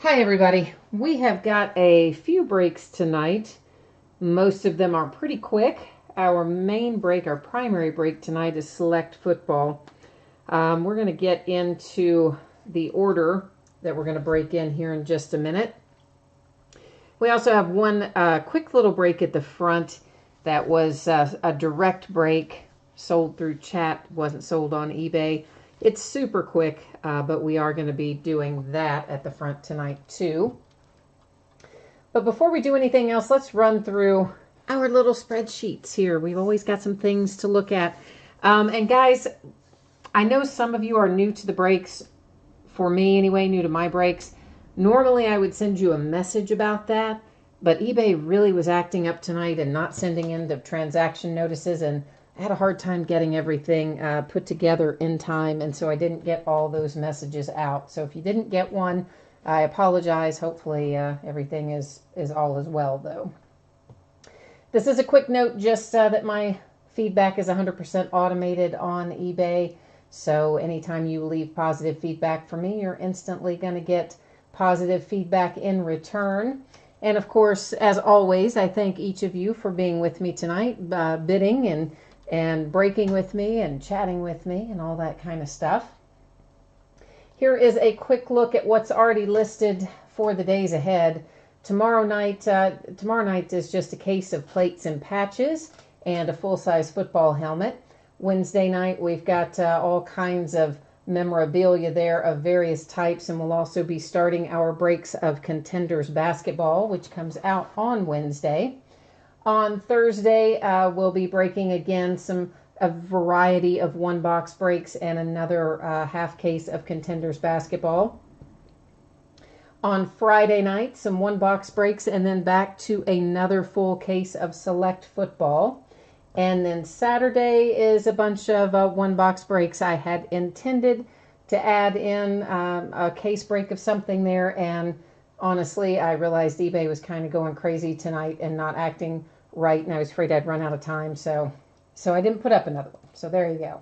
Hi everybody. We have got a few breaks tonight. Most of them are pretty quick. Our main break, our primary break tonight is select football. We're going to get into the order that we're going to break in here in just a minute. We also have one quick little break at the front that was a direct break sold through chat, wasn't sold on eBay. It's super quick, but we are going to be doing that at the front tonight too. But before we do anything else, let's run through our little spreadsheets here. We've always got some things to look at. And guys, I know some of you are new to the breaks. For me anyway, new to my breaks. Normally I would send you a message about that, but eBay really was acting up tonight and not sending in the transaction notices, and I had a hard time getting everything put together in time, and so I didn't get all those messages out. So if you didn't get one, I apologize. Hopefully everything is all as well, though. This is a quick note just that my feedback is 100% automated on eBay. So anytime you leave positive feedback for me, you're instantly going to get positive feedback in return. And of course, as always, I thank each of you for being with me tonight, bidding and breaking with me and chatting with me and all that kind of stuff. Here is a quick look at what's already listed for the days ahead. Tomorrow night is just a case of plates and patches and a full-size football helmet. Wednesday night, we've got all kinds of memorabilia there of various types, and we'll also be starting our breaks of Contenders basketball, which comes out on Wednesday. On Thursday, we'll be breaking again a variety of one-box breaks and another half case of Contenders basketball. On Friday night, some one-box breaks, and then back to another full case of select football. And then Saturday is a bunch of one-box breaks. I had intended to add in a case break of something there, and honestly, I realized eBay was kind of going crazy tonight and not acting right, and I was afraid I'd run out of time, so I didn't put up another one. So there you go.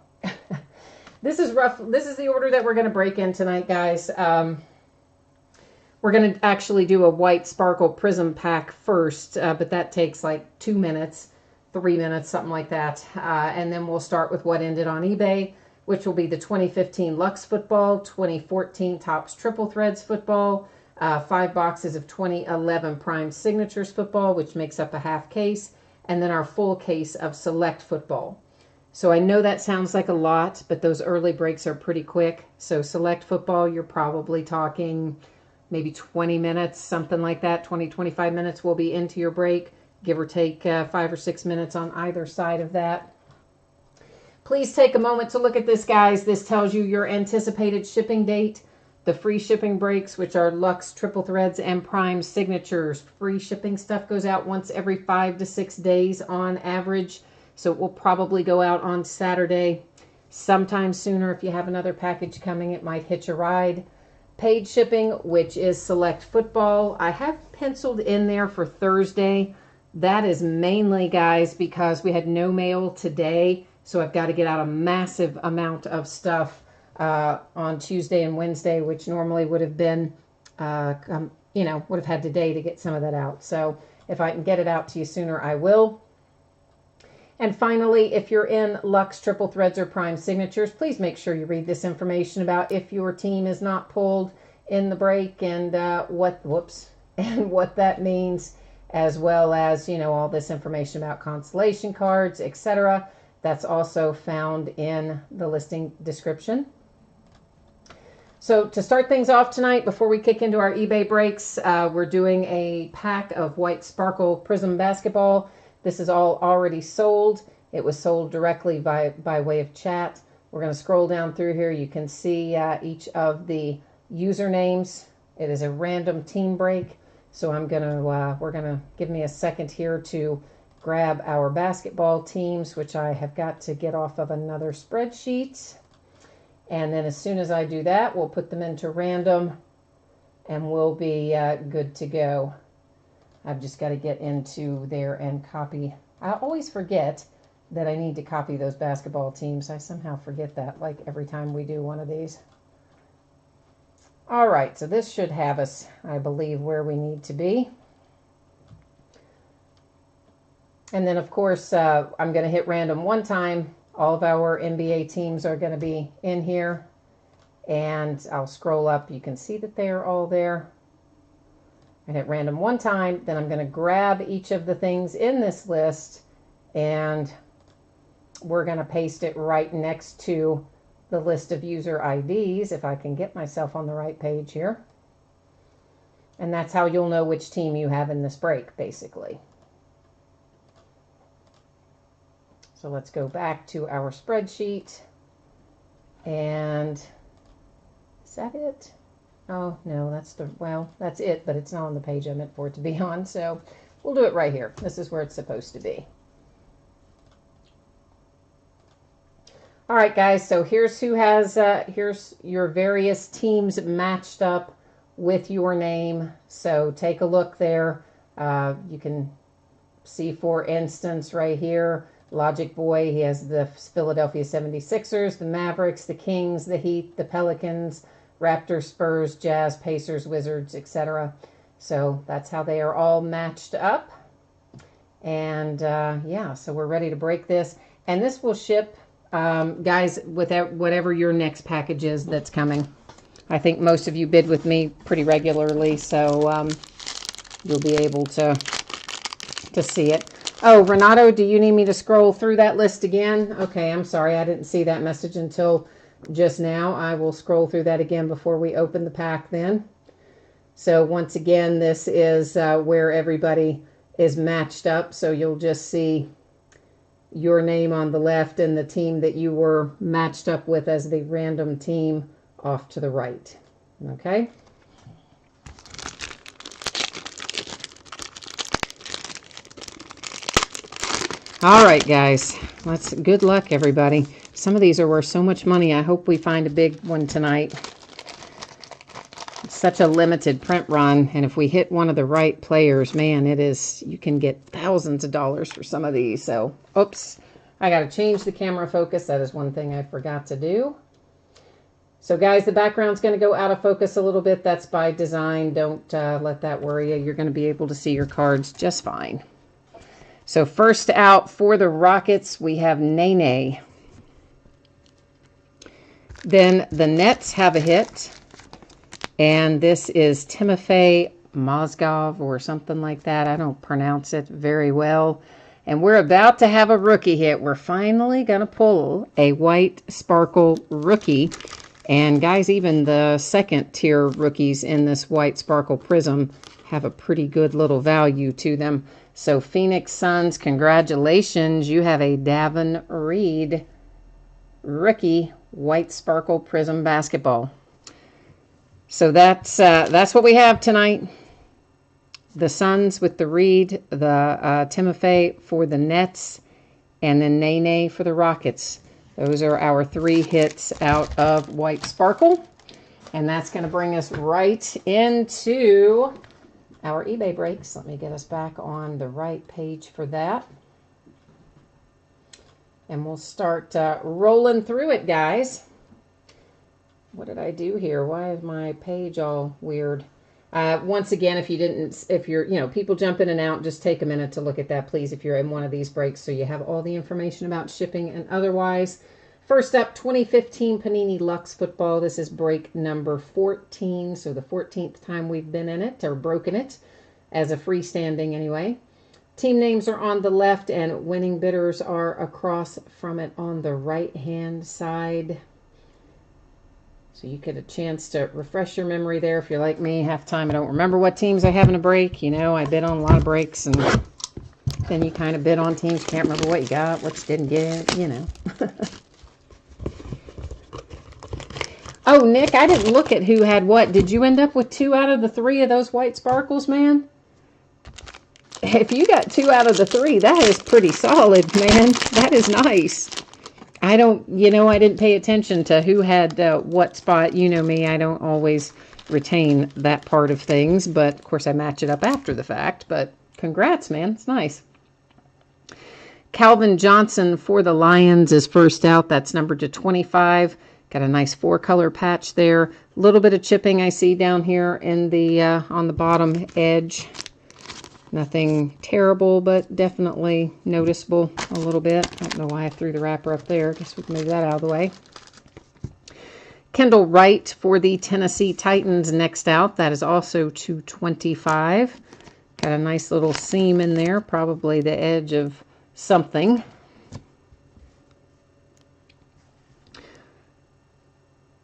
This is the order that we're going to break in tonight, guys. We're going to actually do a white sparkle prism pack first, but that takes like 2 minutes. 3 minutes, something like that. And then we'll start with what ended on eBay, which will be the 2015 Luxe football, 2014 Topps Triple Threads football, 5 boxes of 2011 Prime Signatures football, which makes up a half case, and then our full case of Select football. So I know that sounds like a lot, but those early breaks are pretty quick. So Select football, you're probably talking maybe 20 minutes, something like that. 20, 25 minutes will be into your break. Give or take 5 or 6 minutes on either side of that. Please take a moment to look at this, guys. This tells you your anticipated shipping date, the free shipping breaks, which are Luxe, Triple Threads, and Prime Signatures. Free shipping stuff goes out once every 5 to 6 days on average, so it will probably go out on Saturday. Sometime sooner, if you have another package coming, it might hitch a ride. Paid shipping, which is Select Football, I have penciled in there for Thursday. That is mainly, guys, because we had no mail today, so I've got to get out a massive amount of stuff on Tuesday and Wednesday, which normally would have been, would have had today to get some of that out. So if I can get it out to you sooner, I will. And finally, if you're in Luxe, Triple Threads, or Prime Signatures, please make sure you read this information about if your team is not pulled in the break and what that means, as well as, all this information about consolation cards, etc. That's also found in the listing description. So to start things off tonight, before we kick into our eBay breaks, we're doing a pack of white sparkle prism basketball. This is all already sold. It was sold directly by way of chat. We're going to scroll down through here. You can see each of the usernames. It is a random team break. So we're gonna give me a second here to grab our basketball teams, which I have got to get off of another spreadsheet. And then as soon as I do that, we'll put them into random and we'll be good to go. I've just got to get into there and copy. I always forget that I need to copy those basketball teams. I somehow forget that, like every time we do one of these. All right, so this should have us, I believe, where we need to be. And then, of course, I'm going to hit random one time. All of our NBA teams are going to be in here. And I'll scroll up. You can see that they're all there. I hit random one time. Then I'm going to grab each of the things in this list. And we're going to paste it right next to the list of user IDs, if I can get myself on the right page here. And that's how you'll know which team you have in this break, basically. So let's go back to our spreadsheet. And is that it? Oh, no, that's it, but it's not on the page I meant for it to be on. So we'll do it right here. This is where it's supposed to be. All right, guys, so here's who has, here's your various teams matched up with your name. So take a look there. You can see, for instance, right here, Logic Boy, he has the Philadelphia 76ers, the Mavericks, the Kings, the Heat, the Pelicans, Raptors, Spurs, Jazz, Pacers, Wizards, etc. So that's how they are all matched up. And yeah, so we're ready to break this. And this will ship, guys, with whatever your next package is that's coming. I think most of you bid with me pretty regularly, so you'll be able to see it. Oh, Renato, do you need me to scroll through that list again? Okay, I'm sorry. I didn't see that message until just now. I will scroll through that again before we open the pack then. So once again, this is where everybody is matched up. So you'll just see your name on the left and the team that you were matched up with as the random team off to the right. Okay? All right, guys. Good luck, everybody. Some of these are worth so much money. I hope we find a big one tonight. It's such a limited print run, and if we hit one of the right players, man, you can get thousands of dollars for some of these. So, oops, I got to change the camera focus. That is one thing I forgot to do. So, guys, the background's going to go out of focus a little bit. That's by design. Don't let that worry you. You're going to be able to see your cards just fine. So first out for the Rockets, we have Nene. Then the Nets have a hit. And this is Timofey Mozgov or something like that. I don't pronounce it very well. And we're about to have a rookie hit. We're finally going to pull a white sparkle rookie. And guys, even the second tier rookies in this white sparkle prism have a pretty good little value to them. So Phoenix Suns, congratulations. You have a Davin Reed rookie white sparkle prism basketball. So that's what we have tonight. The Suns with the Reed, the Timofey for the Nets, and then Nene for the Rockets. Those are our 3 hits out of white sparkle. And that's going to bring us right into our eBay breaks. Let me get us back on the right page for that. And we'll start rolling through it, guys. What did I do here? Why is my page all weird? Once again, if you're, people jump in and out, just take a minute to look at that, please, if you're in one of these breaks, so you have all the information about shipping and otherwise. First up, 2015 Panini Luxe Football. This is break number 14, so the 14th time we've been in it, or broken it, as a freestanding anyway. Team names are on the left, and winning bidders are across from it on the right-hand side. So you get a chance to refresh your memory there. If you're like me, half the time I don't remember what teams I have in a break. I bid on a lot of breaks, and then you kind of bid on teams, can't remember what you got, what you didn't get, Oh, Nick, I didn't look at who had what. Did you end up with 2 out of the 3 of those white sparkles, man? If you got 2 out of the 3, that is pretty solid, man. That is nice. I didn't pay attention to who had what spot. You know me, I don't always retain that part of things, but of course I match it up after the fact. But congrats, man. It's nice. Calvin Johnson for the Lions is first out. That's numbered to 25. Got a nice 4-color patch there. A little bit of chipping I see down here in the on the bottom edge. Nothing terrible, but definitely noticeable a little bit. I don't know why I threw the wrapper up there. Guess we can move that out of the way. Kendall Wright for the Tennessee Titans next out. That is also $2.25. Got a nice little seam in there, probably the edge of something.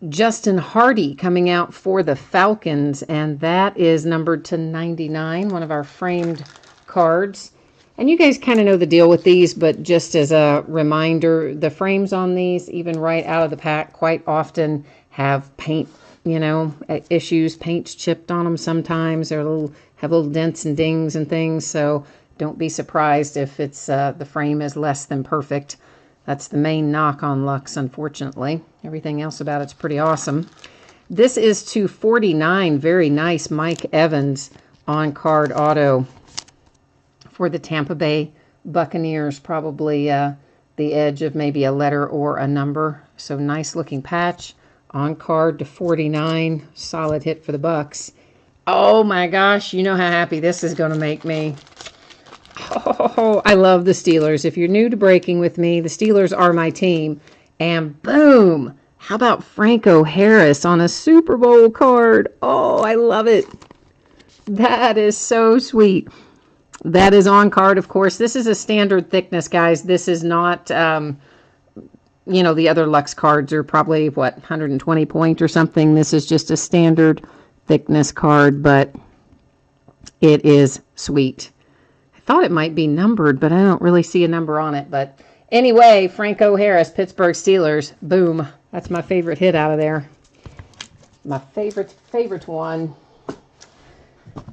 Justin Hardy coming out for the Falcons, and that is numbered to 99, one of our framed cards. And you guys kind of know the deal with these, but just as a reminder, the frames on these, even right out of the pack, quite often have paint, you know, issues. Paint's chipped on them sometimes. They're have little dents and dings and things, so don't be surprised if it's the frame is less than perfect. That's the main knock on Luxe, unfortunately. Everything else about it's pretty awesome. This is $2.49. Very nice Mike Evans on-card auto for the Tampa Bay Buccaneers. Probably the edge of maybe a letter or a number. So nice looking patch. On-card to $49. Solid hit for the Bucs. Oh my gosh, you know how happy this is going to make me. Oh, I love the Steelers. If you're new to breaking with me, the Steelers are my team. And boom! How about Franco Harris on a Super Bowl card? Oh, I love it. That is so sweet. That is on card, of course. This is a standard thickness, guys. This is not, you know, the other Luxe cards are probably, what, 120 point or something. This is just a standard thickness card, but it is sweet. Thought it might be numbered, but I don't really see a number on it. But anyway, Franco Harris, Pittsburgh Steelers. Boom. That's my favorite hit out of there. My favorite one.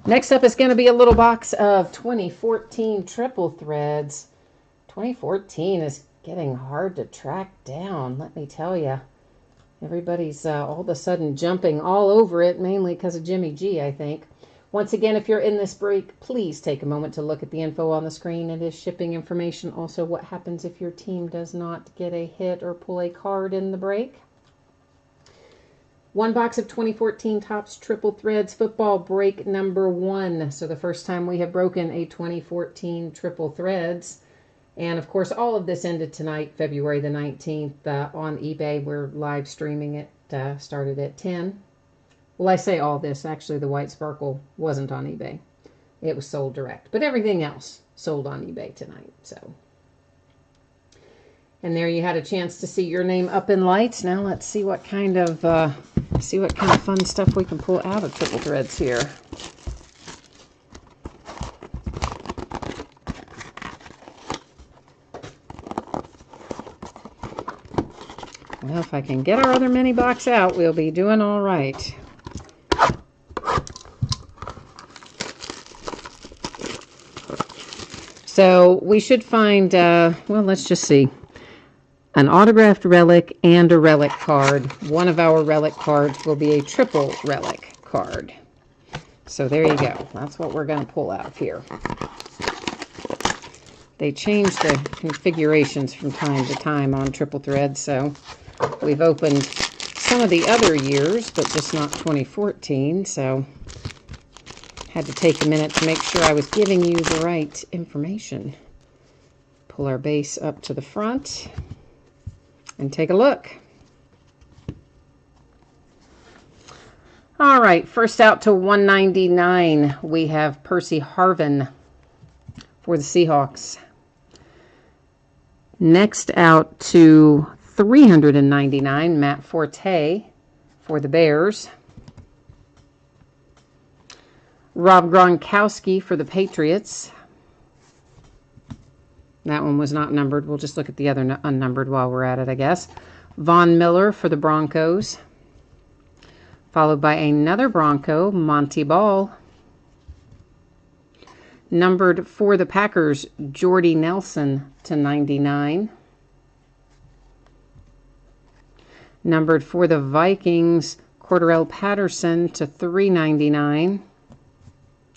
Next up is going to be a little box of 2014 triple threads. 2014 is getting hard to track down, let me tell you. Everybody's all of a sudden jumping all over it, mainly because of Jimmy G, I think. Once again, if you're in this break, please take a moment to look at the info on the screen. It is shipping information. Also, what happens if your team does not get a hit or pull a card in the break. One box of 2014 Topps Triple Threads Football break number 1. So the first time we have broken a 2014 Triple Threads. And of course, all of this ended tonight, February the 19th, on eBay. We're live streaming it. Started at 10. Well, I say all this. Actually, the White Sparkle wasn't on eBay. It was sold direct. But everything else sold on eBay tonight. So, and there you had a chance to see your name up in lights. Now let's see what kind of fun stuff we can pull out of Triple Threads here. Well, if I can get our other mini box out, we'll be doing all right. So we should find, well, let's just see, an autographed relic and a relic card. One of our relic cards will be a triple relic card. So there you go. That's what we're going to pull out of here. They change the configurations from time to time on Triple Threads, so we've opened some of the other years, but just not 2014, so had to take a minute to make sure I was giving you the right information. Pull our base up to the front and take a look. All right, first out to 199, we have Percy Harvin for the Seahawks. Next out to 399, Matt Forte for the Bears. Rob Gronkowski for the Patriots. That one was not numbered. We'll just look at the other unnumbered while we're at it, I guess. Von Miller for the Broncos. Followed by another Bronco, Monty Ball. Numbered for the Packers, Jordy Nelson to 99. Numbered for the Vikings, Cordarrelle Patterson to 399.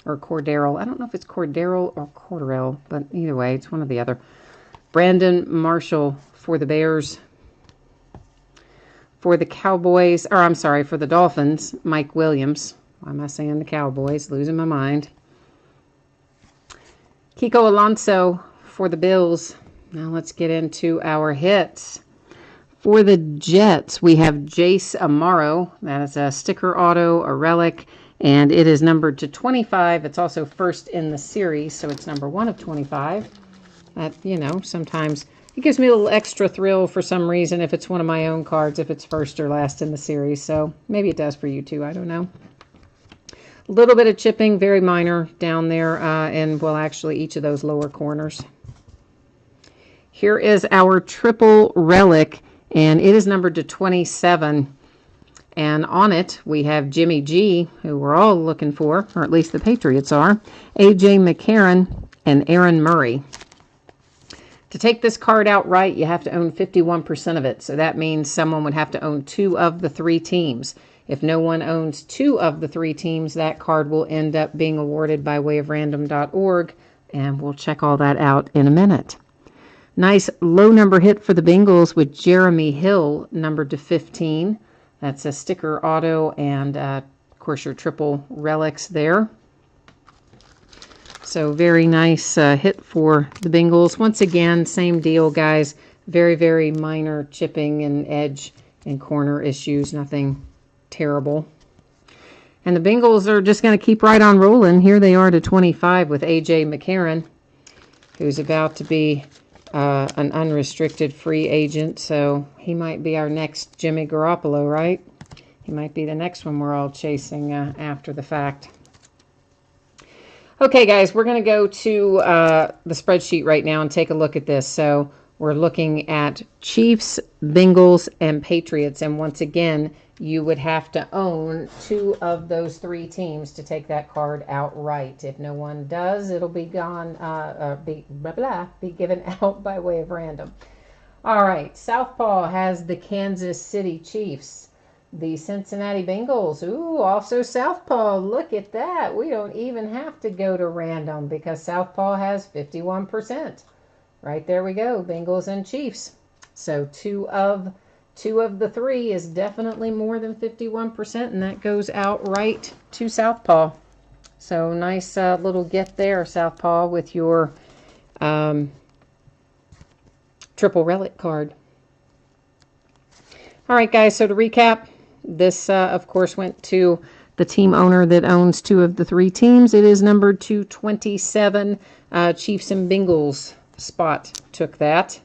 Or Cordero. I don't know if it's Cordero or Cordarrelle, but either way, it's one or the other. Brandon Marshall for the Bears. For the Cowboys, or I'm sorry, for the Dolphins, Mike Williams. Why am I saying the Cowboys? Losing my mind. Kiko Alonso for the Bills. Now let's get into our hits. For the Jets, we have Jace Amaro. That is a sticker auto, a relic, and it is numbered to 25. It's also first in the series, so it's number 1 of 25. That, you know, sometimes it gives me a little extra thrill for some reason if it's one of my own cards, if it's first or last in the series. So maybe it does for you too. I don't know. A little bit of chipping, very minor down there, and well, actually each of those lower corners. Here is our triple relic, and it is numbered to 27. And on it, we have Jimmy G, who we're all looking for, or at least the Patriots are, A.J. McCarron, and Aaron Murray. To take this card outright, you have to own 51% of it. So that means someone would have to own 2 of the 3 teams. If no one owns 2 of the 3 teams, that card will end up being awarded by way of random.org, and we'll check all that out in a minute. Nice low number hit for the Bengals with Jeremy Hill, numbered to 15. That's a sticker auto and, of course, your triple relics there. So very nice hit for the Bengals. Once again, same deal, guys. Very, very minor chipping and edge and corner issues. Nothing terrible. And the Bengals are just going to keep right on rolling. Here they are to 25 with A.J. McCarron, who's about to be an unrestricted free agent. So he might be our next Jimmy Garoppolo, right? He might be the next one we're all chasing after the fact. Okay, guys, we're going to go to the spreadsheet right now and take a look at this. So we're looking at Chiefs, Bengals, and Patriots. And once again, you would have to own 2 of those 3 teams to take that card outright. If no one does, it'll be gone, be given out by way of random. All right, Southpaw has the Kansas City Chiefs. The Cincinnati Bengals, ooh, also Southpaw. Look at that. We don't even have to go to random because Southpaw has 51%. Right there we go, Bengals and Chiefs. So 2 of the 3 is definitely more than 51%, and that goes out right to Southpaw. So nice little get there, Southpaw, with your triple relic card. All right, guys, so to recap, this, of course, went to the team owner that owns 2 of the 3 teams. It is numbered to 27. Chiefs and Bengals spot took that.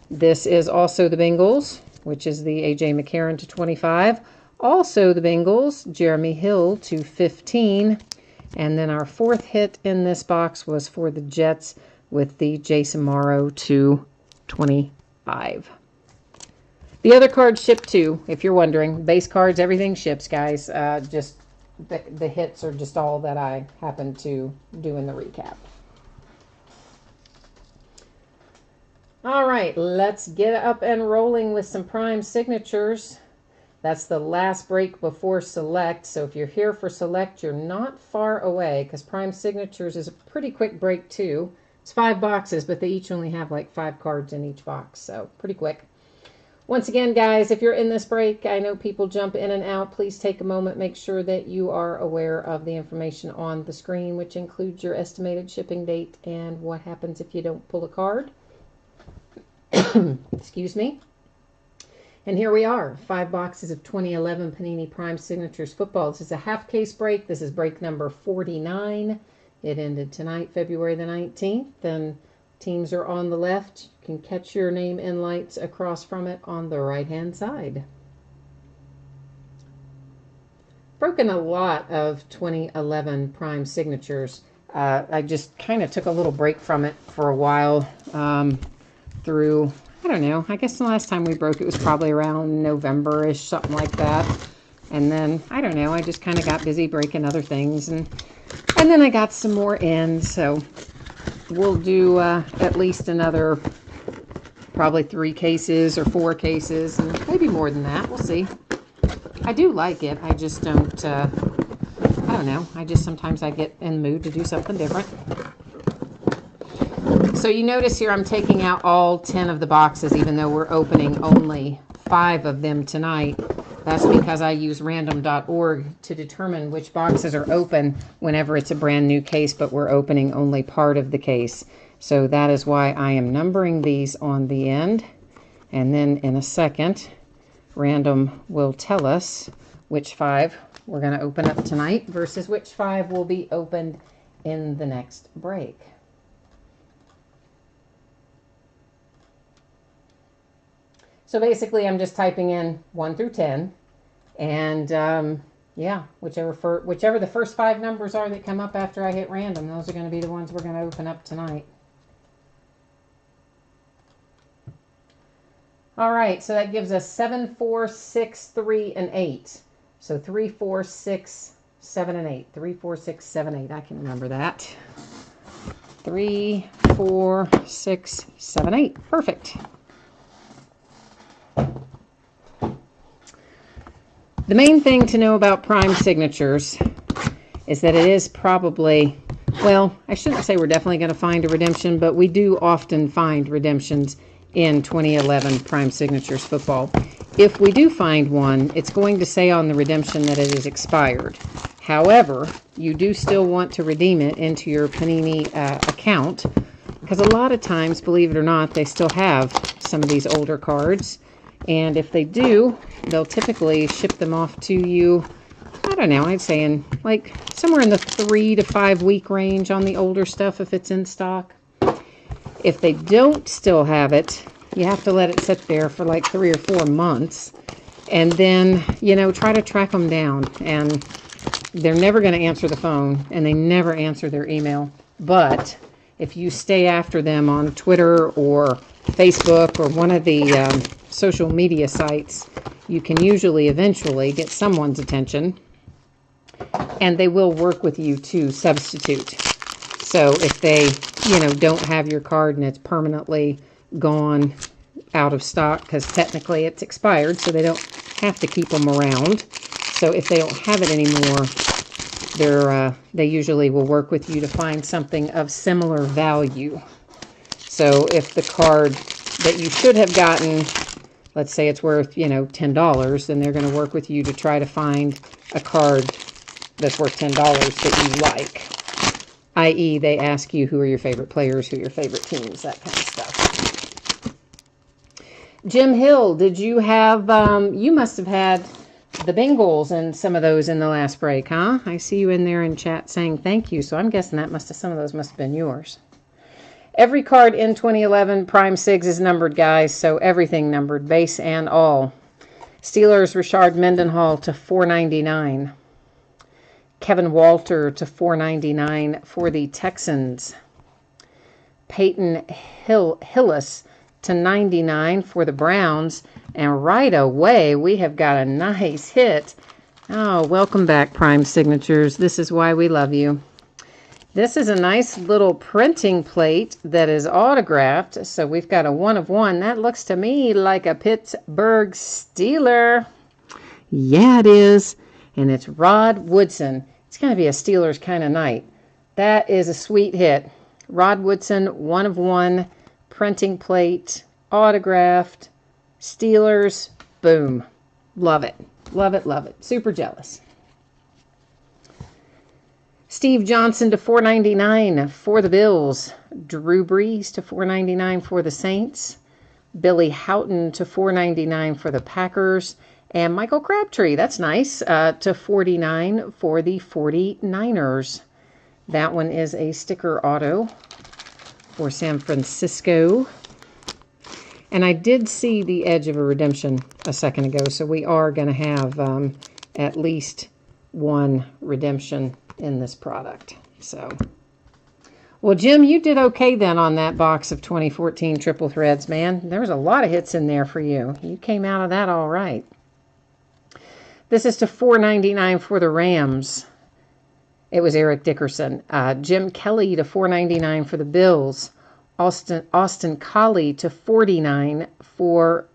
This is also the Bengals, which is the A.J. McCarron to 25. Also the Bengals, Jeremy Hill to 15. And then our 4th hit in this box was for the Jets with the Jace Amaro to 25. The other cards ship too, if you're wondering. Base cards, everything ships, guys. Just the hits are just all that I happen to do in the recap. All right, let's get up and rolling with some prime signatures. That's the last break before select. So if you're here for select, you're not far away because prime signatures is a pretty quick break too. It's 5 boxes, but they each only have like 5 cards in each box, so pretty quick. Once again, guys, if you're in this break, I know people jump in and out. Please take a moment, make sure that you are aware of the information on the screen, which includes your estimated shipping date and what happens if you don't pull a card. Excuse me. And here we are, 5 boxes of 2011 Panini Prime Signatures Football. This is a half-case break. This is break number 49. It ended tonight, February the 19th, and teams are on the left. You can catch your name in lights across from it on the right-hand side. Broken a lot of 2011 Prime Signatures. I just kind of took a little break from it for a while through, I don't know, I guess the last time we broke it was probably around November-ish, something like that. And then, I don't know, I just kind of got busy breaking other things. And then I got some more in, so we'll do at least another probably 3 cases or 4 cases, and maybe more than that. We'll see. I do like it. I just don't, I don't know. Sometimes I get in the mood to do something different. So you notice here I'm taking out all 10 of the boxes, even though we're opening only 5 of them tonight. That's because I use random.org to determine which boxes are open whenever it's a brand new case, but we're opening only part of the case. So that is why I am numbering these on the end. And then in a second, Random will tell us which 5 we're going to open up tonight versus which 5 will be opened in the next break. So basically, I'm just typing in 1 through 10, and yeah, whichever the first 5 numbers are that come up after I hit random, those are going to be the ones we're going to open up tonight. All right, so that gives us 7, 4, 6, 3, and 8. So 3, 4, 6, 7, and 8. 3, 4, 6, 7, 8. I can remember that. 3, 4, 6, 7, 8. Perfect. The main thing to know about prime signatures is that it is probably, well, I shouldn't say we're definitely going to find a redemption, but we do often find redemptions in 2011 prime signatures football. If we do find one, it's going to say on the redemption that it is expired. However, you do still want to redeem it into your Panini account, because a lot of times, believe it or not, they still have some of these older cards. And if they do, they'll typically ship them off to you, I don't know, I'd say in like somewhere in the 3 to 5 week range on the older stuff if it's in stock. If they don't still have it, you have to let it sit there for like 3 or 4 months. And then, you know, try to track them down. And they're never going to answer the phone, and they never answer their email. But if you stay after them on Twitter or Facebook or one of the social media sites, you can usually eventually get someone's attention, and they will work with you to substitute. So if they, you know, don't have your card and it's permanently gone out of stock, because technically it's expired, so they don't have to keep them around. So if they don't have it anymore, they usually will work with you to find something of similar value. So if the card that you should have gotten, let's say it's worth, you know, $10, then they're going to work with you to try to find a card that's worth $10 that you like. I.e., they ask you who are your favorite players, who are your favorite teams, that kind of stuff. Jim Hill, did you have, you must have had the Bengals and some of those in the last break, huh? I see you in there in chat saying thank you, so I'm guessing that some of those must have been yours. Every card in 2011 Prime Sigs is numbered, guys, so everything numbered, base and all. Steelers, Rashard Mendenhall to $4.99. Kevin Walter to $4.99 for the Texans. Peyton Hillis to $99 for the Browns. And right away, we have got a nice hit. Oh, welcome back, Prime Signatures. This is why we love you. This is a nice little printing plate that is autographed. So we've got a 1 of 1. That looks to me like a Pittsburgh Steeler. Yeah, it is. And it's Rod Woodson. It's going to be a Steelers kind of night. That is a sweet hit. Rod Woodson, 1 of 1, printing plate, autographed, Steelers, boom. Love it. Love it, love it. Super jealous. Steve Johnson to $4.99 for the Bills. Drew Brees to $4.99 for the Saints. Billy Houghton to $4.99 for the Packers. And Michael Crabtree, that's nice, to $49 for the 49ers. That one is a sticker auto for San Francisco. And I did see the edge of a redemption a second ago, so we are going to have at least one redemption in this product. So, well, Jim, you did okay then on that box of 2014 Triple Threads, man. There was a lot of hits in there for you. You came out of that all right. This is to $4.99 for the Rams. It was Eric Dickerson. Jim Kelly to $4.99 for the Bills. Austin Collie to $49 for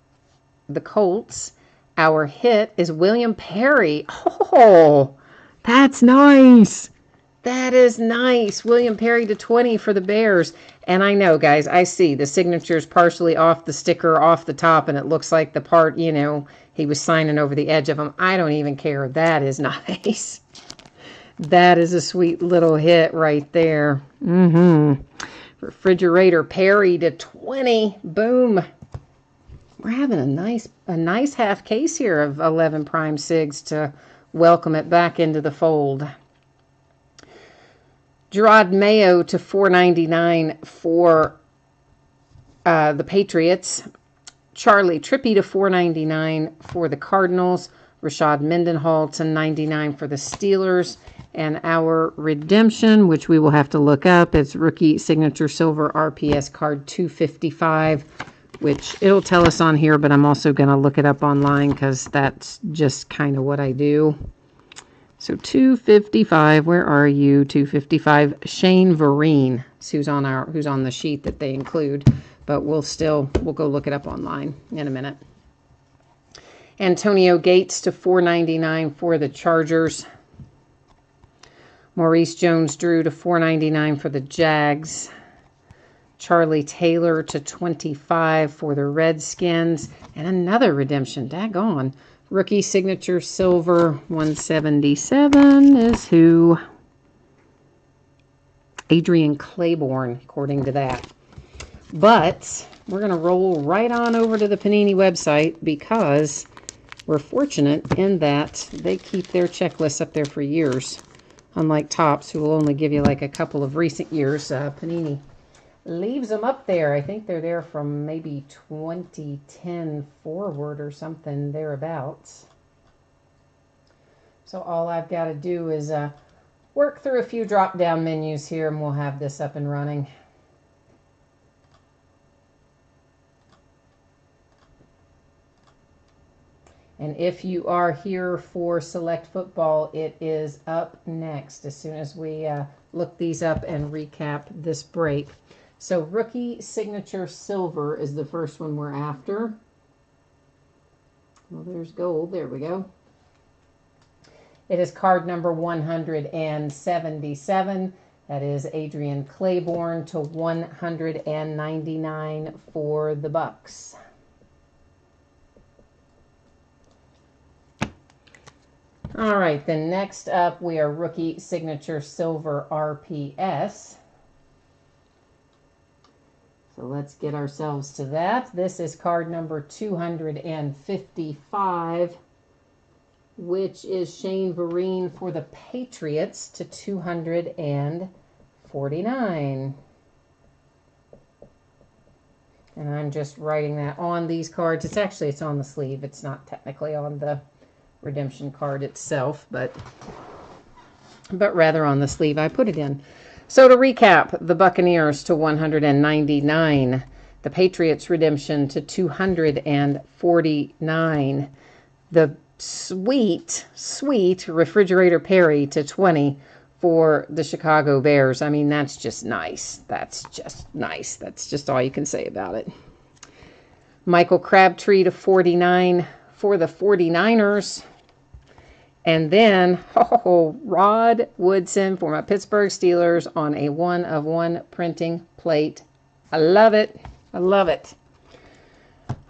the Colts. Our hit is William Perry. Oh, that's nice. That is nice. William Perry to 20 for the Bears. And I know, guys, I see the signature's partially off the sticker, off the top, and it looks like the part, you know, he was signing over the edge of them. I don't even care. That is nice. That is a sweet little hit right there. Refrigerator Perry to 20. Boom. We're having a nice half case here of 11 prime sigs to welcome it back into the fold. Gerard Mayo to $4.99 for the Patriots. Charlie Trippi to $4.99 for the Cardinals. Rashad Mendenhall to $99 for the Steelers. And our redemption, which we will have to look up, it's rookie signature silver RPS card 255, which it'll tell us on here, but I'm also going to look it up online because that's just kind of what I do. So 255, where are you? 255, Shane Vereen, who's on the sheet that they include, but we'll go look it up online in a minute. Antonio Gates to $4.99 for the Chargers. Maurice Jones-Drew to $4.99 for the Jags. Charlie Taylor to $25 for the Redskins. And another redemption, daggone. Rookie signature silver 177 is who? Adrian Claiborne, according to that. But we're going to roll right on over to the Panini website because we're fortunate in that they keep their checklists up there for years. Unlike Topps, who will only give you like a couple of recent years, Panini leaves them up there. I think they're there from maybe 2010 forward or something thereabouts. So all I've got to do is work through a few drop-down menus here, and we'll have this up and running. And if you are here for Select Football, it is up next as soon as we look these up and recap this break. So rookie signature silver is the first one we're after. Well, there's gold. There we go. It is card number 177. That is Adrian Claiborne to $199 for the Bucks. All right, then next up we are rookie signature silver RPS. So let's get ourselves to that. This is card number 255, which is Shane Vereen for the Patriots to 249. And I'm just writing that on these cards. It's on the sleeve. It's not technically on the redemption card itself, but rather on the sleeve I put it in. So to recap, the Buccaneers to 199, the Patriots redemption to 249, the sweet Refrigerator Perry to 20 for the Chicago Bears. I mean, that's just nice. That's just nice. That's just all you can say about it. Michael Crabtree to 49 for the 49ers. And then, Rod Woodson for my Pittsburgh Steelers on a 1-of-1 printing plate. I love it. I love it.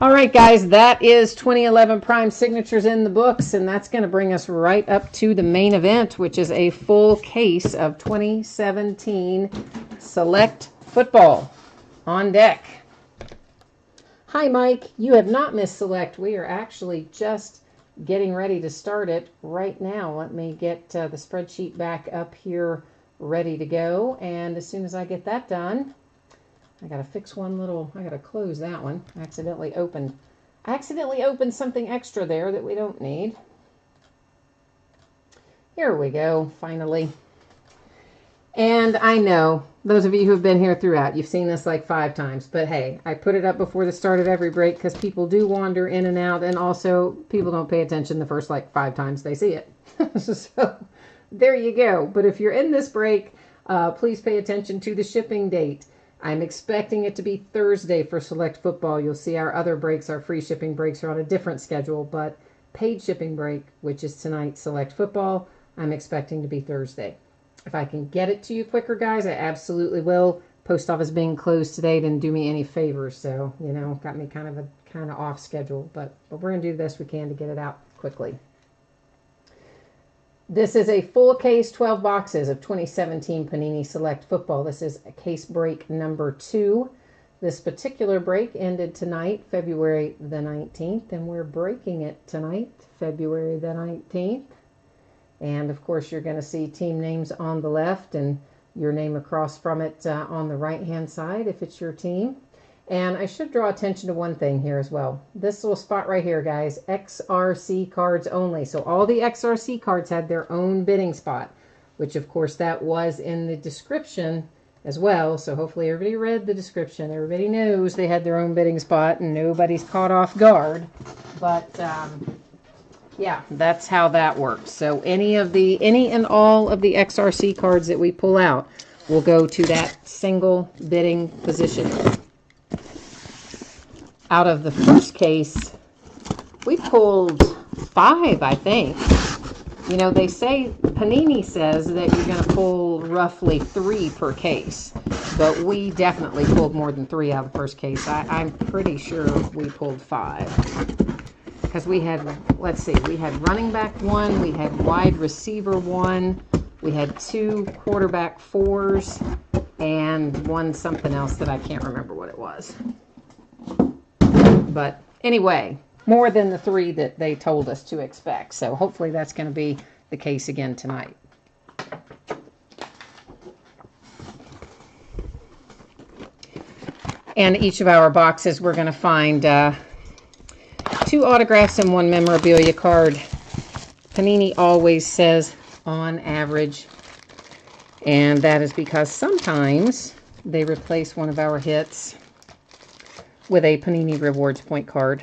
All right, guys, that is 2011 Prime Signatures in the books, and that's going to bring us right up to the main event, which is a full case of 2017 Select Football on deck. Hi, Mike. You have not missed Select. We are actually just getting ready to start it right now. Let me get the spreadsheet back up here ready to go. And as soon as I get that done, I got to fix I got to close that one. I accidentally opened something extra there that we don't need. Here we go, finally. And I know, those of you who have been here throughout, you've seen this like 5 times. But hey, I put it up before the start of every break because people do wander in and out. And also, people don't pay attention the first like 5 times they see it. So, there you go. But if you're in this break, please pay attention to the shipping date. I'm expecting it to be Thursday for Select Football. You'll see our other breaks, our free shipping breaks, are on a different schedule. But paid shipping break, which is tonight, Select Football, I'm expecting to be Thursday. If I can get it to you quicker, guys, I absolutely will. Post office being closed today didn't do me any favors, so, you know, got me kind of off schedule. But we're going to do the best we can to get it out quickly. This is a full case, 12 boxes of 2017 Panini Select Football. This is case break number 2. This particular break ended tonight, February the 19th, and we're breaking it tonight, February the 19th. And, of course, you're going to see team names on the left and your name across from it on the right-hand side if it's your team. And I should draw attention to one thing here as well. This little spot right here, guys, XRC cards only. So all the XRC cards had their own bidding spot, which, of course, that was in the description as well. So hopefully everybody read the description. Everybody knows they had their own bidding spot and nobody's caught off guard. But yeah, that's how that works. So any and all of the XRC cards that we pull out will go to that single bidding position. Out of the first case, we pulled 5, I think. You know, they say, Panini says that you're going to pull roughly 3 per case. But we definitely pulled more than 3 out of the first case. I'm pretty sure we pulled 5. Because we had, let's see, we had running back 1, we had wide receiver 1, we had 2 quarterback 4s, and 1 something else that I can't remember what it was. But anyway, more than the 3 that they told us to expect. So hopefully that's going to be the case again tonight. And each of our boxes we're going to find 2 autographs and 1 memorabilia card. Panini always says on average. And that is because sometimes they replace one of our hits with a Panini Rewards point card.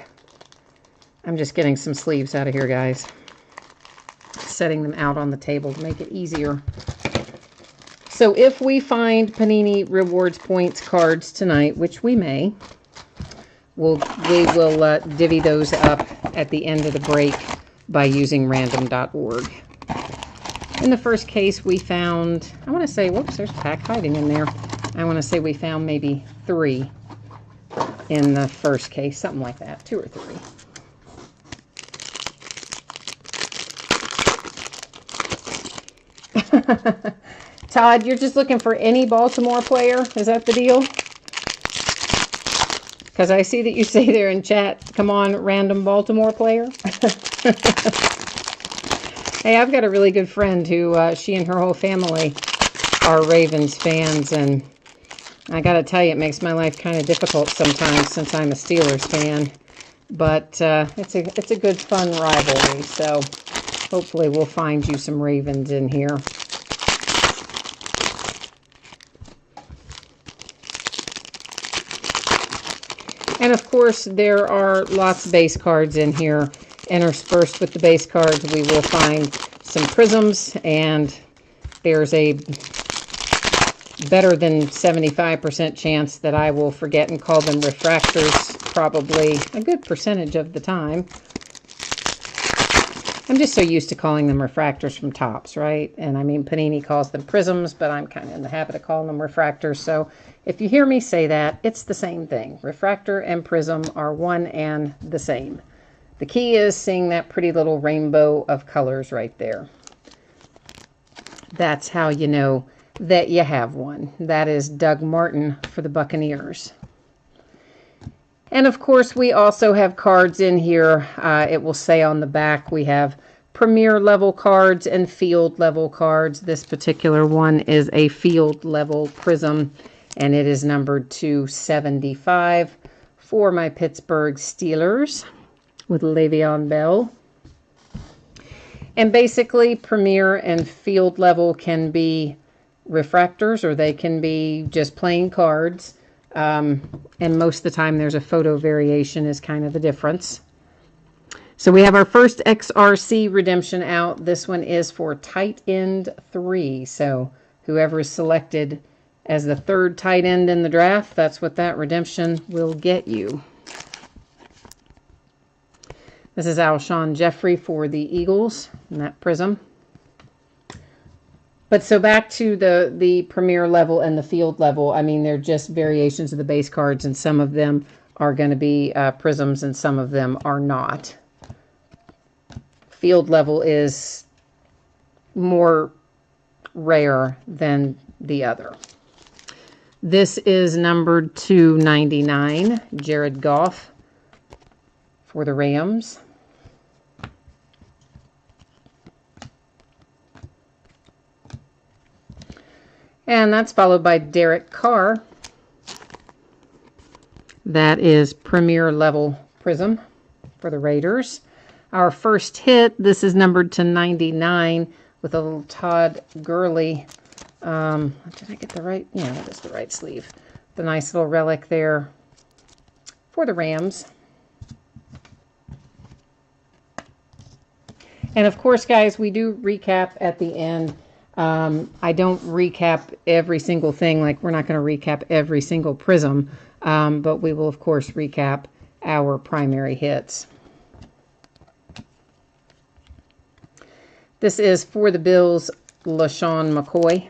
I'm just getting some sleeves out of here, guys. Setting them out on the table to make it easier. So if we find Panini Rewards points cards tonight, which we may, we will divvy those up at the end of the break by using random.org. In the first case, we found, I want to say, whoops, there's a pack hiding in there. I want to say we found maybe 3 in the first case, something like that, 2 or 3. Todd, you're just looking for any Baltimore player? Is that the deal? Because I see that you say there in chat, come on, random Baltimore player. Hey, I've got a really good friend who, she and her whole family are Ravens fans, and I got to tell you, it makes my life kind of difficult sometimes since I'm a Steelers fan. But it's a good, fun rivalry, so hopefully we'll find you some Ravens in here. And of course, there are lots of base cards in here. Interspersed with the base cards, we will find some prisms, and there's a better than 75% chance that I will forget and call them refractors probably a good percentage of the time. I'm just so used to calling them refractors from Topps, right? And I mean, Panini calls them prisms, but I'm kind of in the habit of calling them refractors. So if you hear me say that, it's the same thing. Refractor and prism are one and the same. The key is seeing that pretty little rainbow of colors right there. That's how you know that you have one. That is Doug Martin for the Buccaneers. And of course, we also have cards in here. It will say on the back we have Premier level cards and field level cards. This particular one is a field level prism, and it is numbered 275 for my Pittsburgh Steelers with Le'Veon Bell. And basically, Premier and field level can be refractors, or they can be just plain cards. And most of the time there's a photo variation is kind of the difference. So we have our first XRC redemption out. This one is for tight end 3. So whoever is selected as the 3rd tight end in the draft, that's what that redemption will get you. This is Alshon Jeffrey for the Eagles in that prism. But so back to the premier level and the field level. I mean, they're just variations of the base cards, and some of them are going to be prisms and some of them are not. Field level is more rare than the other. This is numbered to 99, Jared Goff for the Rams. And that's followed by Derek Carr. That is Premier Level Prism for the Raiders. Our first hit, this is numbered to 99 with a little Todd Gurley. Did I get the right? Yeah, that is the right sleeve. The nice little relic there for the Rams. And of course, guys, we do recap at the end. I don't recap every single thing, like we're not going to recap every single prism, but we will, of course, recap our primary hits. This is for the Bills, LaShawn McCoy.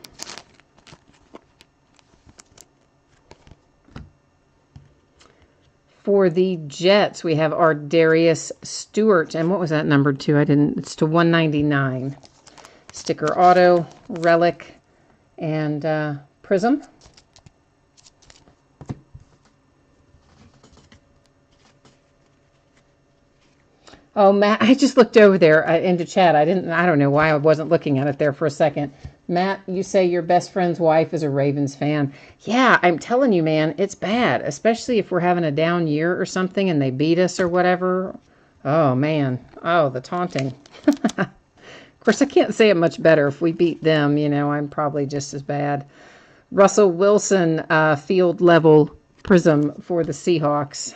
For the Jets, we have our Darius Stewart. And what was that numbered to? It's to 199. Sticker auto, relic, and prism. Oh, Matt, I just looked over there into chat. I don't know why I wasn't looking at it there for a second. Matt, you say your best friend's wife is a Ravens fan. Yeah, I'm telling you, man, it's bad, especially if we're having a down year or something and they beat us or whatever. Oh, man. Oh, the taunting. Of course, I can't say it much better. If we beat them, you know, I'm probably just as bad. Russell Wilson, field level prism for the Seahawks.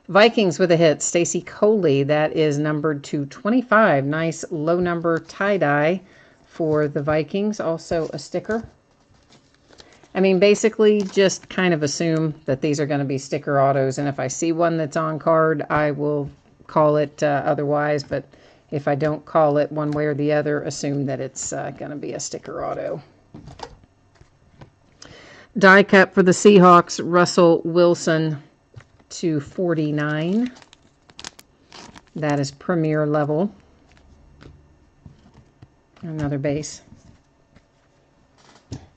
Vikings with a hit. Stacy Coley, that is numbered to 25. Nice low number tie-dye for the Vikings. Also a sticker. I mean, basically just kind of assume that these are going to be sticker autos. And if I see one that's on card, I will call it otherwise. But if I don't call it one way or the other, assume that it's going to be a sticker auto. Die cut for the Seahawks, Russell Wilson to 49. That is premier level. Another base.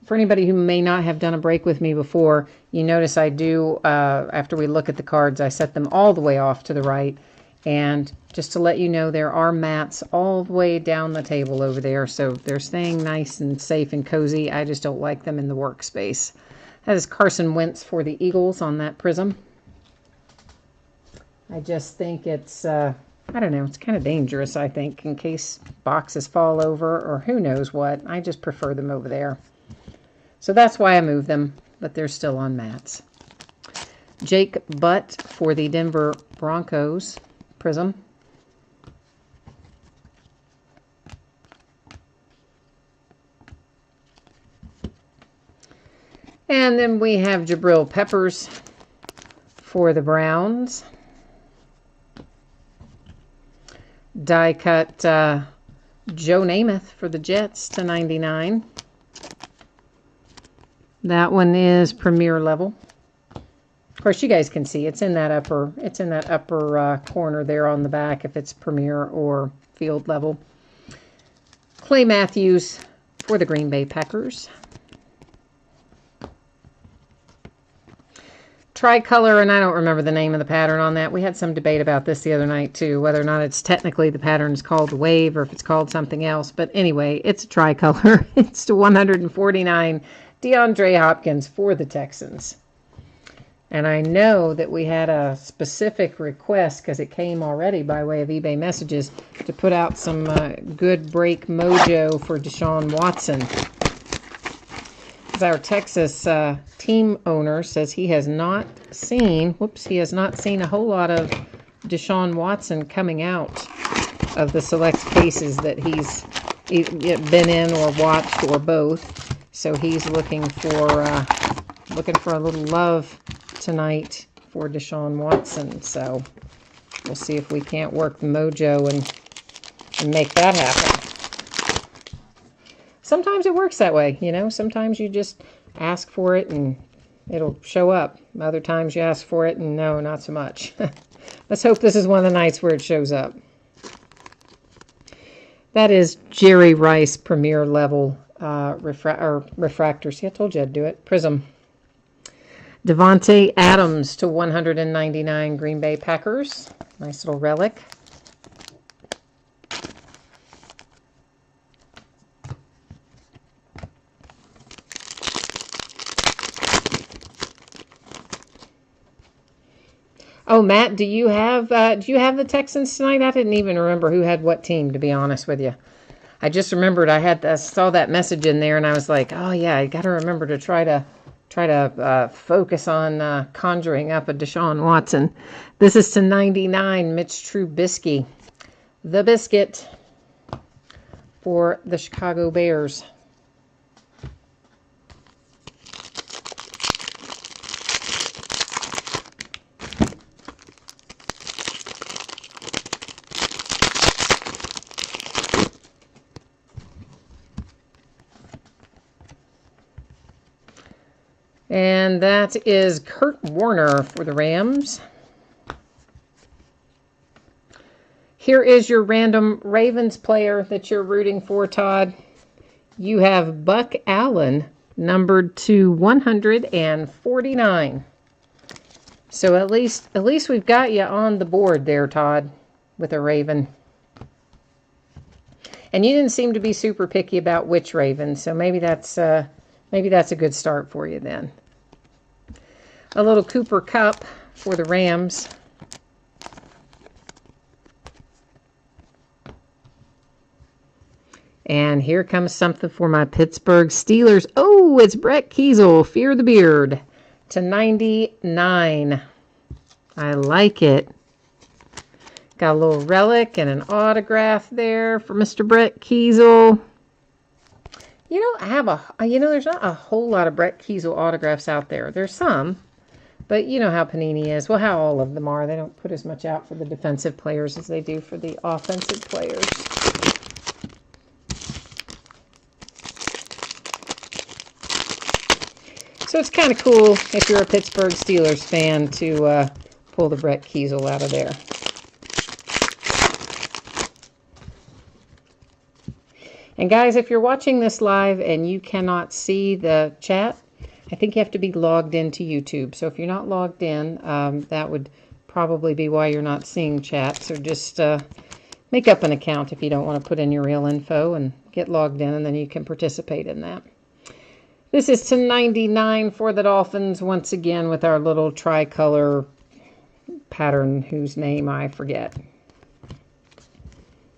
For anybody who may not have done a break with me before, you notice I do, after we look at the cards, I set them all the way off to the right. And just to let you know, there are mats all the way down the table over there, so they're staying nice and safe and cozy. I just don't like them in the workspace. That is Carson Wentz for the Eagles on that prism. I just think it's, I don't know, it's kind of dangerous, I think, in case boxes fall over or who knows what. I just prefer them over there. So that's why I moved them, but they're still on mats. Jake Butt for the Denver Broncos prism. And then we have Jabril Peppers for the Browns. Die cut Joe Namath for the Jets to 99. That one is premier level. Of course, you guys can see it's in that upper corner there on the back if it's premier or field level. Clay Matthews for the Green Bay Packers. Tricolor, and I don't remember the name of the pattern on that. We had some debate about this the other night, too, whether or not it's technically the pattern is called wave or if it's called something else. But anyway, it's a tricolor. It's to 149. DeAndre Hopkins for the Texans. And I know that we had a specific request, because it came already by way of eBay messages, to put out some good break mojo for Deshaun Watson. Our Texas team owner says he has not seen, he has not seen a whole lot of Deshaun Watson coming out of the select cases that he's been in or watched or both. So he's looking for a little love tonight for Deshaun Watson. So we'll see if we can't work the mojo and make that happen. sometimes it works that way, you know. Sometimes you just ask for it and it'll show up. Other times you ask for it and no, not so much. Let's hope this is one of the nights where it shows up. That is Jerry Rice Premier Level refractor. See, I told you I'd do it. Prism. Devontae Adams to 199 Green Bay Packers. Nice little relic. Oh, Matt, do you have the Texans tonight? I didn't even remember who had what team, to be honest with you. I just remembered I saw that message in there, and I was like, oh yeah, I got to remember to try to focus on conjuring up a Deshaun Watson. This is to 99, Mitch Trubisky, the biscuit for the Chicago Bears. And that is Kurt Warner for the Rams. Here is your random Ravens player that you're rooting for, Todd. You have Buck Allen, numbered to 149. So at least we've got you on the board there, Todd, with a Raven. And you didn't seem to be super picky about which Raven, so maybe that's a good start for you then. A little Cooper Kupp for the Rams. And here comes something for my Pittsburgh Steelers. Oh, it's Brett Kiesel, Fear the Beard, to 99. I like it. Got a little relic and an autograph there for Mr. Brett Kiesel. You know, there's not a whole lot of Brett Kiesel autographs out there. There's some, but you know how Panini is. Well, how all of them are. They don't put as much out for the defensive players as they do for the offensive players. So it's kind of cool if you're a Pittsburgh Steelers fan to pull the Brett Kiesel out of there. And guys, if you're watching this live and you cannot see the chat, I think you have to be logged into YouTube. So if you're not logged in, that would probably be why you're not seeing chat. So just make up an account if you don't want to put in your real info and get logged in, and then you can participate in that. This is to 99 for the Dolphins, once again with our little tricolor pattern whose name I forget.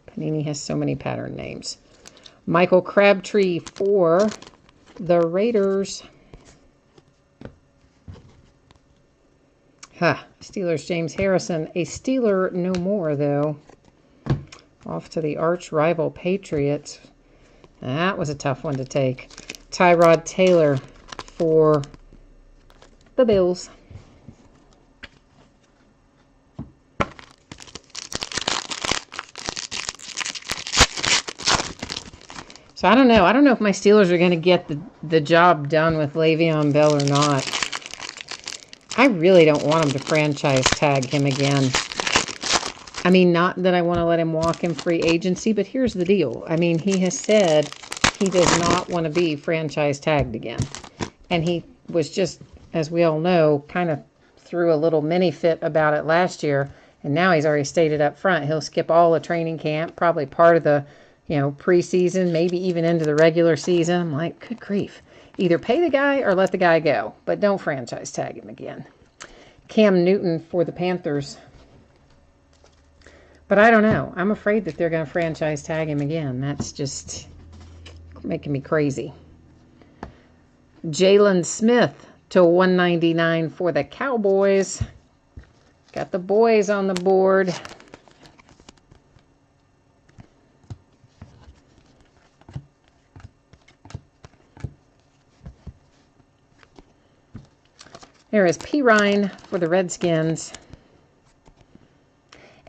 Panini has so many pattern names. Michael Crabtree for the Raiders. Steelers James Harrison. A Steeler no more, though. Off to the arch rival Patriots. That was a tough one to take. Tyrod Taylor for the Bills. So I don't know. I don't know if my Steelers are going to get the job done with Le'Veon Bell or not. I really don't want them to franchise tag him again. I mean, not that I want to let him walk in free agency, but here's the deal. I mean, he has said he does not want to be franchise tagged again. And he was just, as we all know, kind of threw a little mini fit about it last year. And now he's already stated up front he'll skip all the training camp, probably part of the, preseason, maybe even into the regular season. I'm like, good grief. Either pay the guy or let the guy go, but don't franchise tag him again. Cam Newton for the Panthers. But I don't know. I'm afraid that they're going to franchise tag him again. That's just making me crazy. Jalen Smith to 199 for the Cowboys. Got the boys on the board. There is P. Ryan for the Redskins.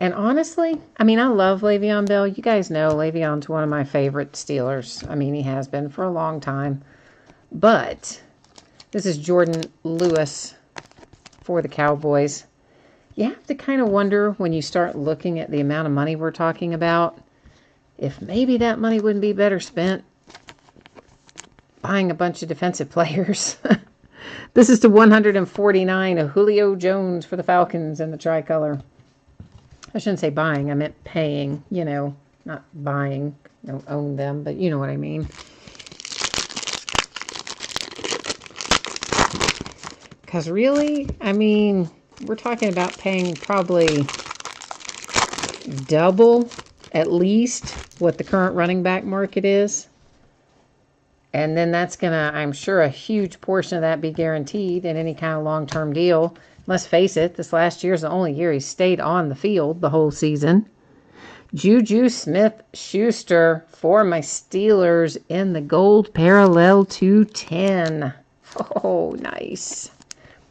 And honestly, I mean, I love Le'Veon Bell. You guys know Le'Veon's one of my favorite Steelers. I mean, he has been for a long time. But this is Jordan Lewis for the Cowboys. You have to kind of wonder when you start looking at the amount of money we're talking about, if maybe that money wouldn't be better spent buying a bunch of defensive players. This is to 149 of Julio Jones for the Falcons in the tricolor. I shouldn't say buying, I meant paying, you know, not buying, don't own them, but you know what I mean. Because really, I mean, we're talking about paying probably double, at least, what the current running back market is. And then that's going to, I'm sure, a huge portion of that be guaranteed in any kind of long-term deal. Let's face it, this last year is the only year he stayed on the field the whole season. Juju Smith-Schuster for my Steelers in the gold parallel 210. Oh, nice.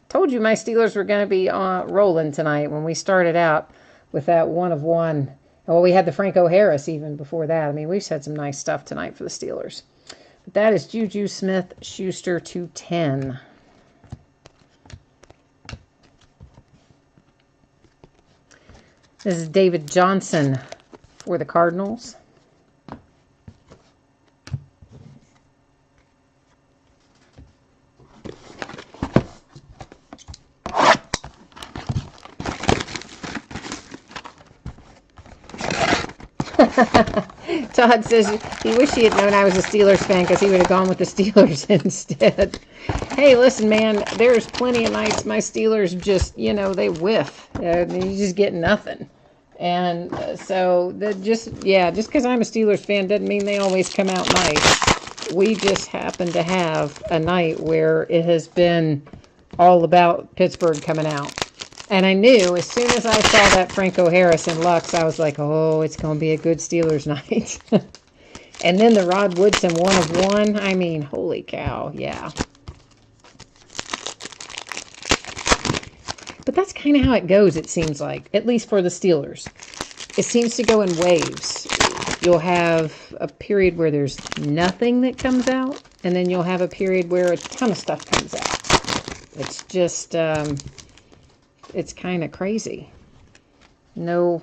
Told you my Steelers were going to be rolling tonight when we started out with that 1 of 1. Well, we had the Franco Harris even before that. I mean, we've had some nice stuff tonight for the Steelers. But that is Juju Smith-Schuster 210. This is David Johnson for the Cardinals. Todd says he wish he had known I was a Steelers fan because he would have gone with the Steelers instead. Hey, listen, man, there's plenty of nights my Steelers just, you know, they whiff. You just get nothing. And so, just because I'm a Steelers fan doesn't mean they always come out nice. We just happen to have a night where it has been all about Pittsburgh coming out. And I knew as soon as I saw that Franco Harris in Lux, I was like, oh, it's going to be a good Steelers night. And then the Rod Woodson 1 of 1. I mean, holy cow, yeah. But that's kind of how it goes, it seems like, at least for the Steelers. It seems to go in waves. You'll have a period where there's nothing that comes out, and then you'll have a period where a ton of stuff comes out. It's just, it's kind of crazy. No,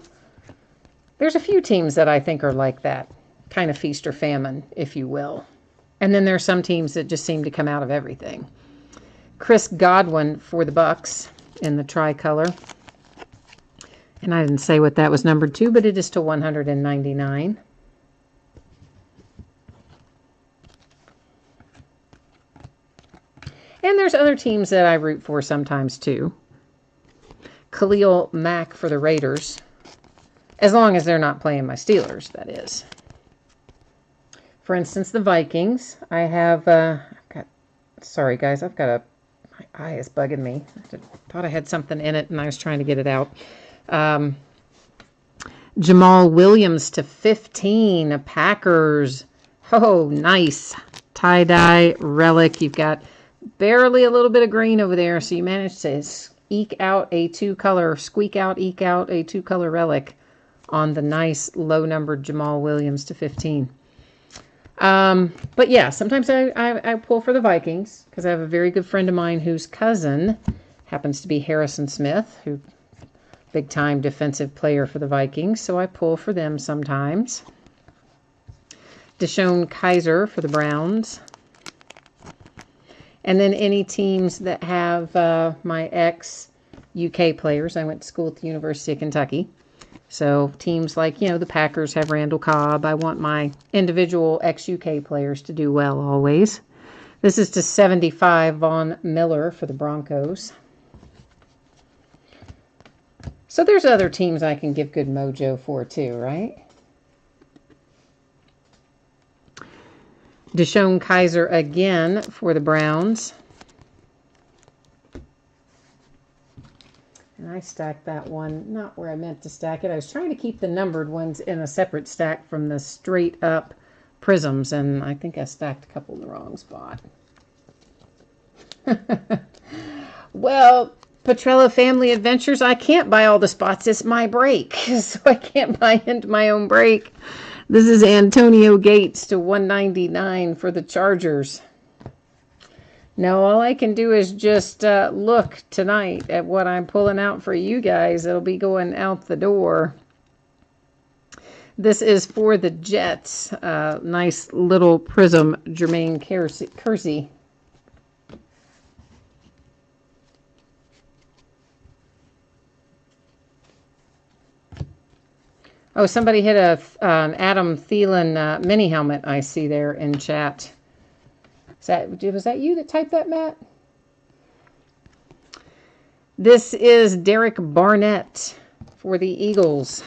there's a few teams that I think are like that, kind of feast or famine, if you will. And then there's some teams that just seem to come out of everything. Chris Godwin for the Bucks in the tricolor. And I didn't say what that was numbered to, but it is to 199. And there's other teams that I root for sometimes too. Khalil Mack for the Raiders. As long as they're not playing my Steelers, that is. For instance, the Vikings. I have, sorry guys, my eye is bugging me. I thought I had something in it and I was trying to get it out. Jamal Williams to 15, Packers. Oh, nice. Tie-dye relic. You've got barely a little bit of green over there, so you managed to squeak out a two-color relic on the nice low-numbered Jamal Williams to 15. But yeah, sometimes I pull for the Vikings because I have a very good friend of mine whose cousin happens to be Harrison Smith, who big-time defensive player for the Vikings, so I pull for them sometimes. Deshaun Kaiser for the Browns. And then any teams that have my ex-UK players. I went to school at the University of Kentucky. So teams like, you know, the Packers have Randall Cobb. I want my individual ex-UK players to do well always. This is to 75, Von Miller for the Broncos. So there's other teams I can give good mojo for too, right? Deshaun Kaiser again for the Browns. And I stacked that one, not where I meant to stack it. I was trying to keep the numbered ones in a separate stack from the straight up prisms, and I think I stacked a couple in the wrong spot. Well, Petrella Family Adventures. I can't buy all the spots. It's my break, so I can't buy into my own break. This is Antonio Gates to 199 for the Chargers. Now, all I can do is just look tonight at what I'm pulling out for you guys. It'll be going out the door. This is for the Jets. Nice little prism, Jermaine Kersey. Oh, somebody hit a Adam Thielen mini helmet I see there in chat. Was that you that typed that, Matt? This is Derek Barnett for the Eagles.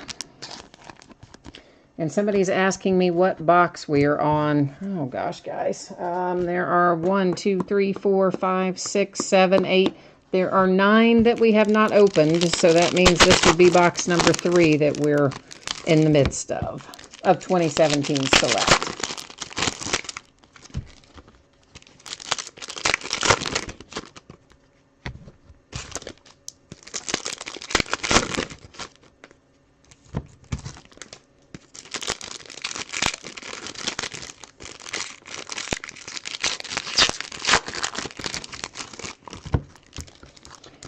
And somebody's asking me what box we are on. Oh, gosh, guys. There are 1, 2, 3, 4, 5, 6, 7, 8. There are 9 that we have not opened. So that means this would be box number 3 that we're in the midst of 2017 Select.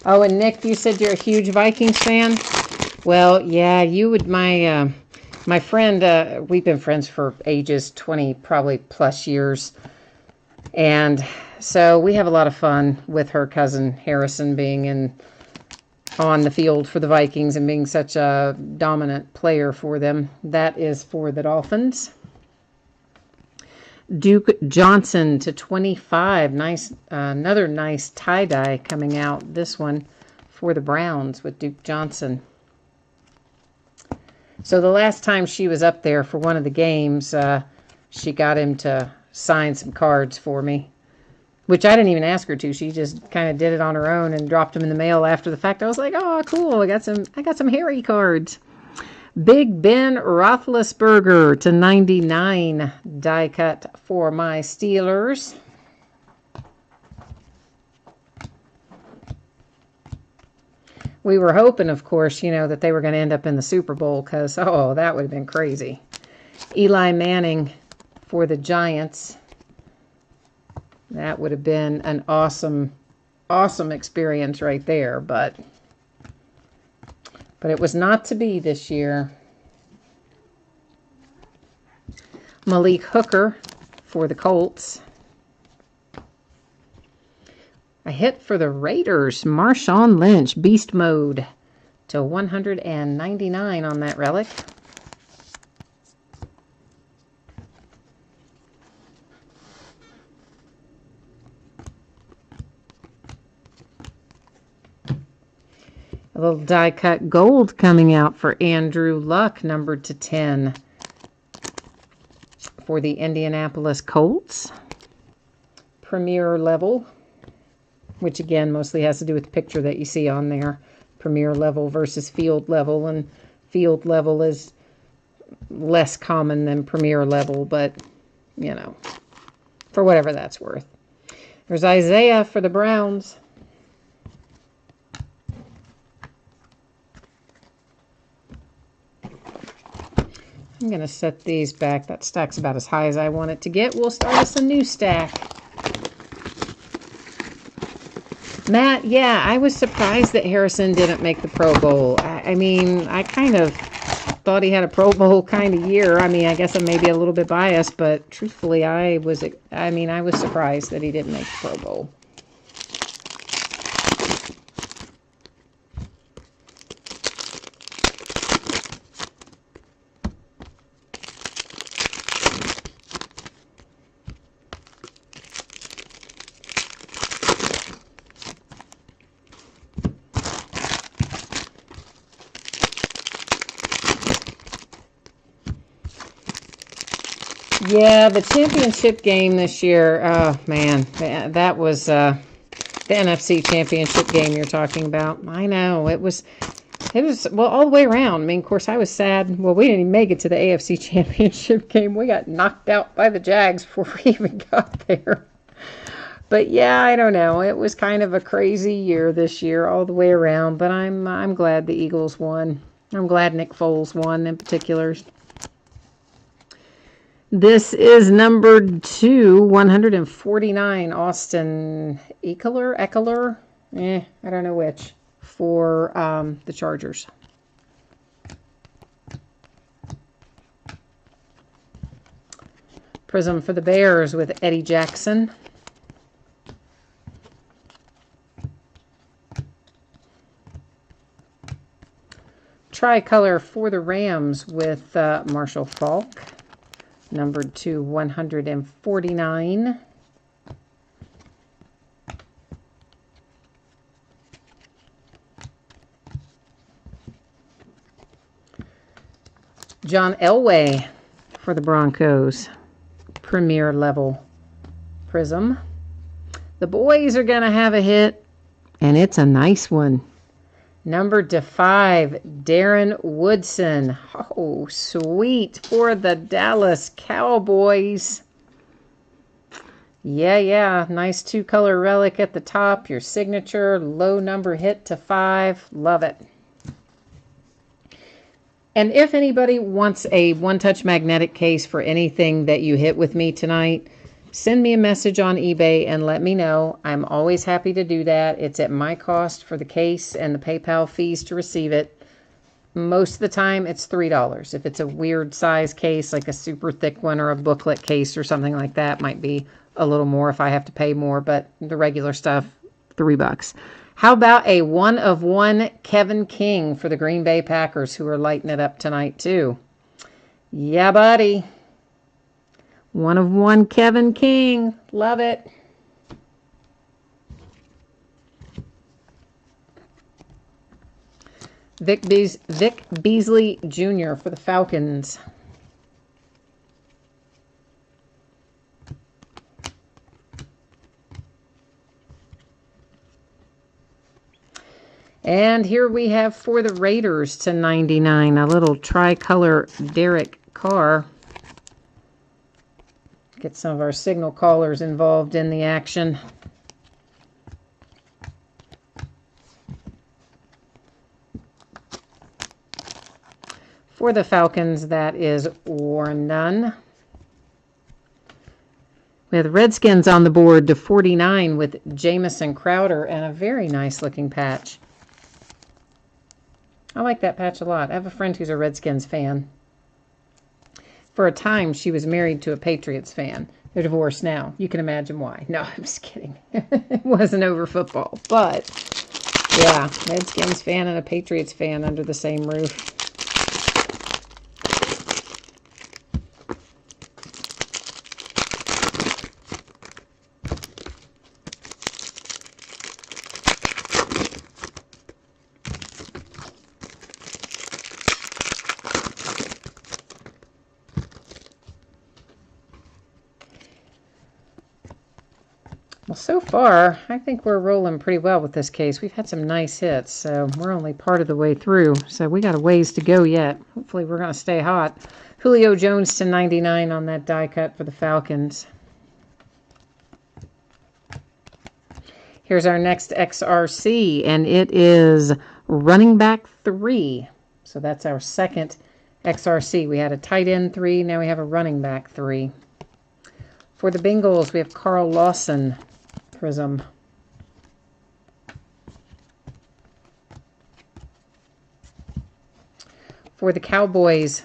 Oh, and Nick, you said you're a huge Vikings fan? Well, yeah, you would. My friend, we've been friends for ages, 20 probably plus years. And so we have a lot of fun with her cousin Harrison being on the field for the Vikings and being such a dominant player for them. That is for the Dolphins. Duke Johnson to 25. Nice, another nice tie-dye coming out. This one for the Browns with Duke Johnson. So the last time she was up there for one of the games, she got him to sign some cards for me, which I didn't even ask her to. She just kind of did it on her own and dropped them in the mail after the fact. I was like, oh, cool. I got some Harry cards. Big Ben Roethlisberger to 99, die cut for my Steelers. We were hoping, of course, that they were going to end up in the Super Bowl because, oh, that would have been crazy. Eli Manning for the Giants. That would have been an awesome, awesome experience right there, but it was not to be this year. Malik Hooker for the Colts. A hit for the Raiders. Marshawn Lynch, Beast Mode to 199 on that relic. A little die-cut gold coming out for Andrew Luck, numbered to 10 for the Indianapolis Colts. Premier level, which again mostly has to do with the picture that you see on there. Premier level versus field level, and field level is less common than premier level, but, for whatever that's worth. There's Isaiah for the Browns. I'm going to set these back. That stack's about as high as I want it to get. We'll start us a new stack. Matt, yeah, I was surprised that Harrison didn't make the Pro Bowl. I mean, I kind of thought he had a Pro Bowl kind of year. I mean, I guess I'm maybe a little bit biased, but truthfully, I was surprised that he didn't make the Pro Bowl. Yeah, the championship game this year, oh man, that was the NFC championship game you're talking about. I know, it was, well, all the way around. I mean, of course, I was sad. Well, we didn't even make it to the AFC championship game. We got knocked out by the Jags before we even got there. But yeah, I don't know. It was kind of a crazy year this year all the way around, but I'm glad the Eagles won. I'm glad Nick Foles won in particular. This is number 149, Austin Eckler? I don't know which, for the Chargers. Prizm for the Bears with Eddie Jackson. Tricolor for the Rams with Marshall Faulk, numbered to 149. John Elway for the Broncos, premier level Prizm. The boys are going to have a hit, and it's a nice one. Numbered to 5, Darren Woodson. Oh, sweet, for the Dallas Cowboys. Yeah. Nice 2-color relic at the top. Your signature, low number hit to 5. Love it. And if anybody wants a one-touch magnetic case for anything that you hit with me tonight, send me a message on eBay and let me know. I'm always happy to do that. It's at my cost for the case and the PayPal fees to receive it. Most of the time, it's $3. If it's a weird size case, like a super thick one or a booklet case or something like that, might be a little more if I have to pay more. But the regular stuff, $3. How about a 1-of-1 Kevin King for the Green Bay Packers, who are lighting it up tonight, too? Yeah, buddy. 1-of-1 Kevin King. Love it. Vic Beasley Jr. for the Falcons. And here we have for the Raiders to 99, a little tricolor Derek Carr. Get some of our signal callers involved in the action. For the Falcons, that is Warren Nunn. We have the Redskins on the board to 49 with Jamison Crowder and a very nice looking patch. I like that patch a lot. I have a friend who's a Redskins fan. For a time, she was married to a Patriots fan. They're divorced now. You can imagine why. No, I'm just kidding. It wasn't over football. But, yeah, Redskins fan and a Patriots fan under the same roof. Well, so far, I think we're rolling pretty well with this case. We've had some nice hits, so we're only part of the way through. So we got a ways to go yet. Hopefully we're going to stay hot. Julio Jones to 99 on that die cut for the Falcons. Here's our next XRC, and it is running back 3. So that's our second XRC. We had a tight end 3, now we have a running back 3. For the Bengals, we have Carl Lawson Prizm. For the Cowboys,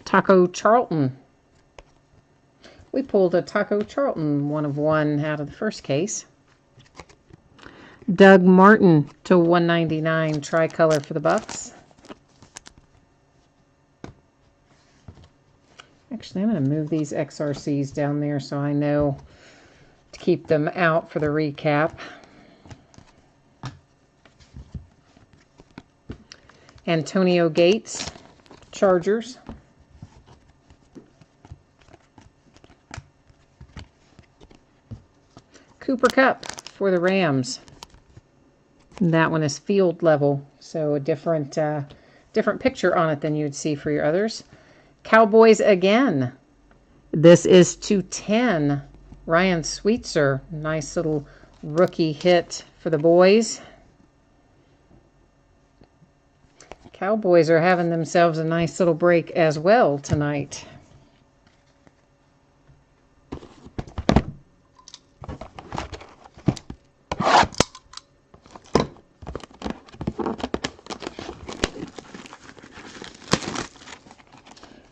Taco Charlton. We pulled a Taco Charlton 1-of-1 out of the first case. Doug Martin to 199 tricolor for the Bucks. Actually, I'm going to move these XRCs down there so I know to keep them out for the recap. Antonio Gates, Chargers. Cooper Kupp for the Rams. That one is field level, so a different picture on it than you would see for your others. Cowboys again. This is 210 Ryan Sweetser, nice little rookie hit for the boys. Cowboys are having themselves a nice little break as well tonight.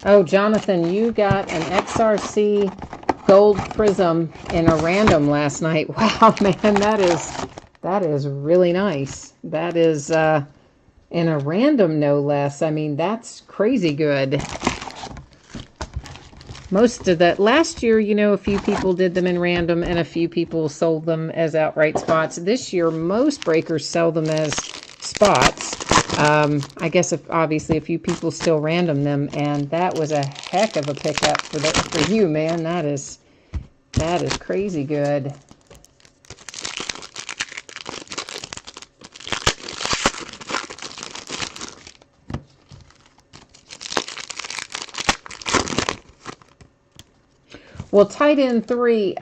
Oh, Jonathan, you got an XRC gold prism in a random last night. Wow, man, that is really nice. That is in a random, no less. I mean, that's crazy good. Most of that last year, you know, a few people did them in random and a few people sold them as outright spots. This year, most breakers sell them as spots. I guess obviously a few people still random them, and that was a heck of a pickup for you, man. That is crazy good. Well, tight end 3,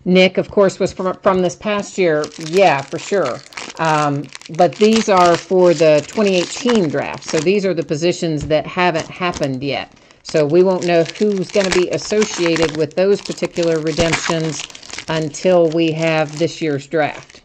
Nick, of course, was from this past year. Yeah, for sure. But these are for the 2018 draft. So these are the positions that haven't happened yet. So we won't know who's going to be associated with those particular redemptions until we have this year's draft.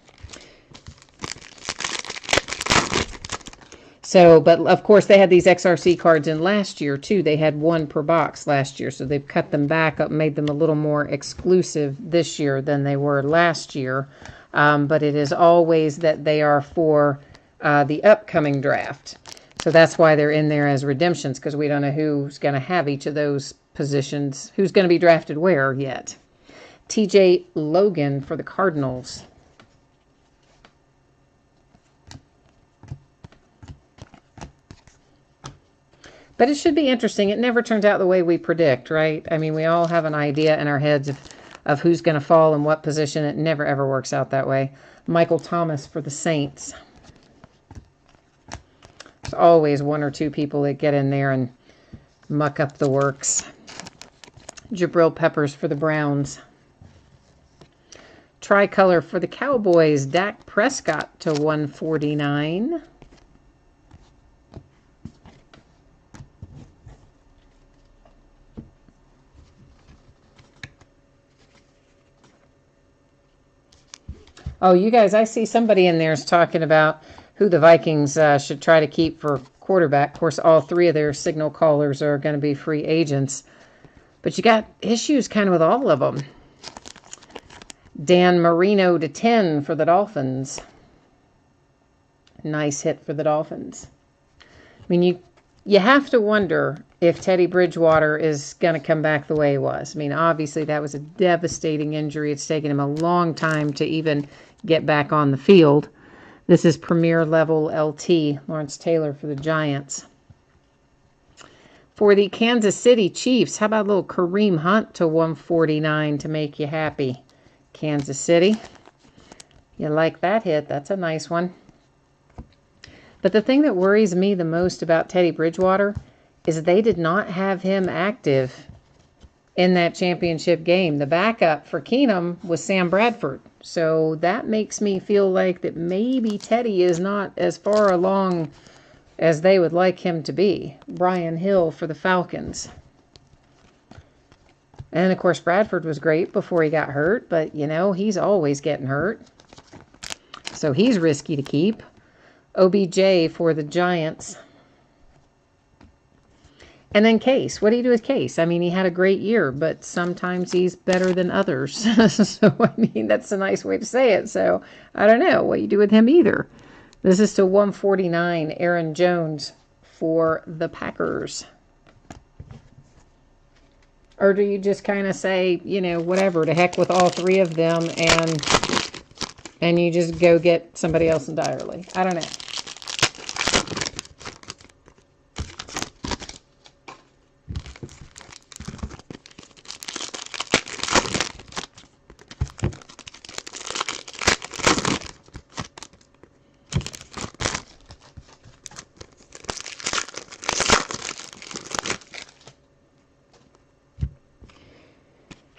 So, but of course they had these XRC cards in last year too. They had 1 per box last year. So they've cut them back up, made them a little more exclusive this year than they were last year. But it is always that they are for the upcoming draft. So that's why they're in there as redemptions, because we don't know who's going to have each of those positions, who's going to be drafted where yet. TJ Logan for the Cardinals. But it should be interesting. It never turns out the way we predict, right? I mean, we all have an idea in our heads of who's going to fall in what position. It never, ever works out that way. Michael Thomas for the Saints. There's always 1 or 2 people that get in there and muck up the works. Jabril Peppers for the Browns. Tricolor for the Cowboys. Dak Prescott to 149. Oh, you guys, I see somebody in there is talking about who the Vikings should try to keep for quarterback. Of course, all 3 of their signal callers are going to be free agents. But you got issues kind of with all of them. Dan Marino to 10 for the Dolphins. Nice hit for the Dolphins. I mean, you have to wonder if Teddy Bridgewater is going to come back the way he was. I mean, obviously that was a devastating injury. It's taken him a long time to even get back on the field. This is premier level LT, Lawrence Taylor for the Giants. For the Kansas City Chiefs, how about a little Kareem Hunt to 149 to make you happy? Kansas City. You like that hit? That's a nice one. But the thing that worries me the most about Teddy Bridgewater is they did not have him active in that championship game. The backup for Keenum was Sam Bradford. So that makes me feel like that maybe Teddy is not as far along as they would like him to be. Brian Hill for the Falcons. And, of course, Bradford was great before he got hurt. But, you know, he's always getting hurt. So he's risky to keep. OBJ for the Giants. And then Case. What do you do with Case? I mean, he had a great year, but sometimes he's better than others. So, I mean, that's a nice way to say it. So, I don't know what you do with him either. This is to 149, Aaron Jones for the Packers. Or do you just kind of say, you know, whatever, to heck with all 3 of them, and you just go get somebody else entirely? I don't know.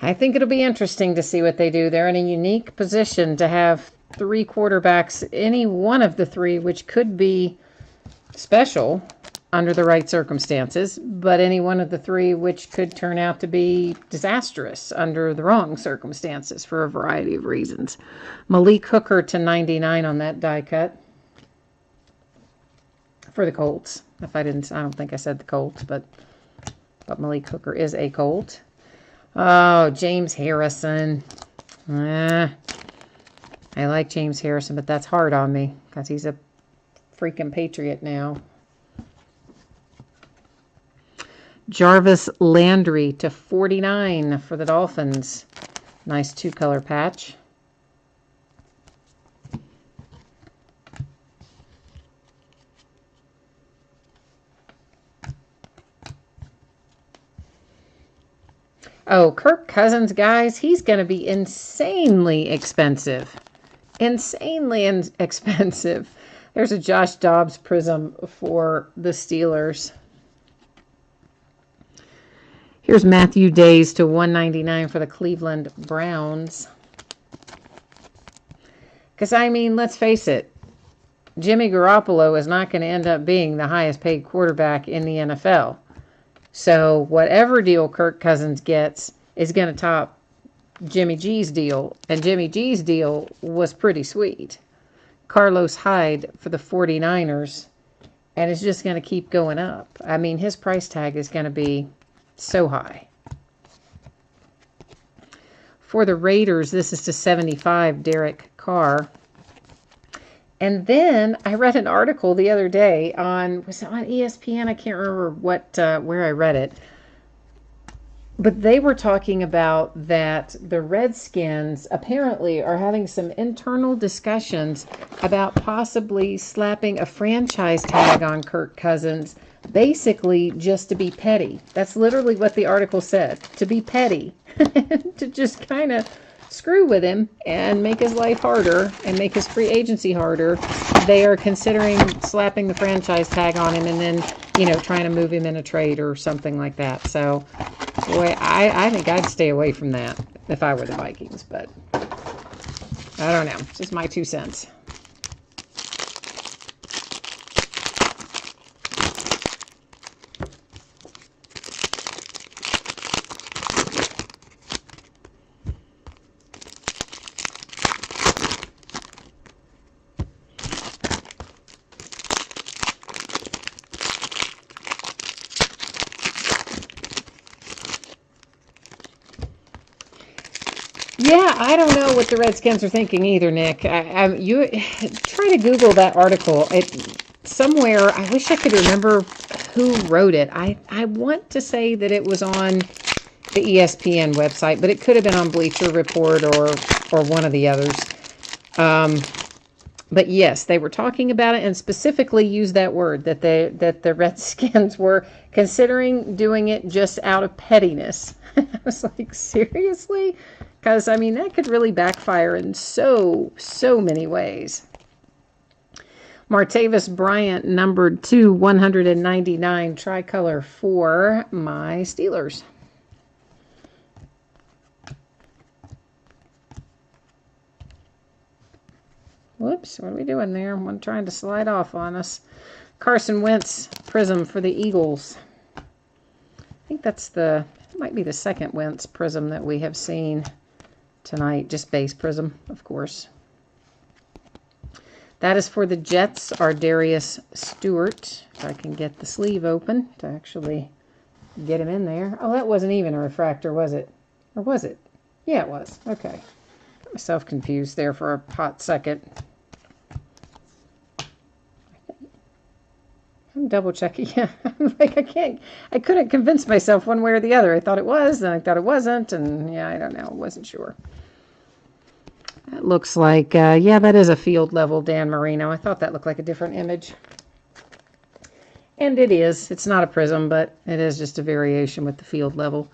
I think it'll be interesting to see what they do. They're in a unique position to have 3 quarterbacks, any one of the 3, which could be special under the right circumstances, but any one of the 3 which could turn out to be disastrous under the wrong circumstances for a variety of reasons. Malik Hooker to 99 on that die cut for the Colts. I don't think I said the Colts, but Malik Hooker is a Colt. Oh, James Harrison. I like James Harrison, but that's hard on me because he's a freaking Patriot now. Jarvis Landry to 49 for the Dolphins. Nice 2-color patch. Oh, Kirk Cousins, guys, he's going to be insanely expensive. Insanely expensive. There's a Josh Dobbs prism for the Steelers. Here's Matthew Days to 199 for the Cleveland Browns. Because, I mean, let's face it, Jimmy Garoppolo is not going to end up being the highest paid quarterback in the NFL. So whatever deal Kirk Cousins gets is going to top Jimmy G's deal. And Jimmy G's deal was pretty sweet. Carlos Hyde for the 49ers. And it's just going to keep going up. I mean, his price tag is going to be so high. For the Raiders, this is to 75, Derek Carr. And then I read an article the other day was it on ESPN? I can't remember where I read it. But they were talking about that the Redskins apparently are having some internal discussions about possibly slapping a franchise tag on Kirk Cousins, basically just to be petty. That's literally what the article said, to be petty, to just kind of screw with him and make his life harder and make his free agency harder. They are considering slapping the franchise tag on him and then, trying to move him in a trade or something like that. So, boy, I think I'd stay away from that if I were the Vikings, but I don't know. It's just my 2 cents. Yeah, I don't know what the Redskins are thinking either, Nick. You try to Google that article. Somewhere, I wish I could remember who wrote it. I want to say that it was on the ESPN website, but it could have been on Bleacher Report or one of the others. But yes, they were talking about it and specifically used that word, that the Redskins were considering doing it just out of pettiness. I was like, seriously? Because, I mean, that could really backfire in so many ways. Martavis Bryant, numbered to 199, tricolor for my Steelers. Whoops, what are we doing there? One trying to slide off on us. Carson Wentz, prism for the Eagles. I think might be the second Wentz prism that we have seen tonight. Just base prism, of course. That is for the Jets, our Darius Stewart. If I can get the sleeve open to actually get him in there. Oh, that wasn't even a refractor, was it? Or was it? Yeah, it was. Okay. Got myself confused there for a hot second. I'm double checking. Yeah, I couldn't convince myself one way or the other. I thought it was, and I thought it wasn't, and yeah, I don't know. I wasn't sure. That looks like, yeah, that is a field level Dan Marino. I thought that looked like a different image. And it is. It's not a prism, but it is just a variation with the field level.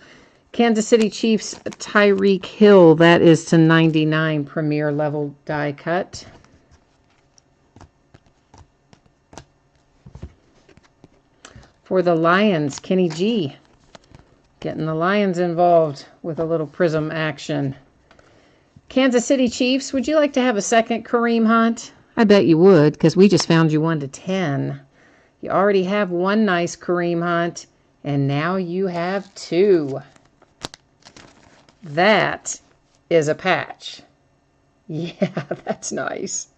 Kansas City Chiefs, Tyreek Hill. That is to 99 premier level die cut. For the Lions, Kenny G. Getting the Lions involved with a little prism action. Kansas City Chiefs, would you like to have a second Kareem Hunt? I bet you would, because we just found you 1 to 10. You already have one nice Kareem Hunt, and now you have 2. That is a patch. Yeah, that's nice.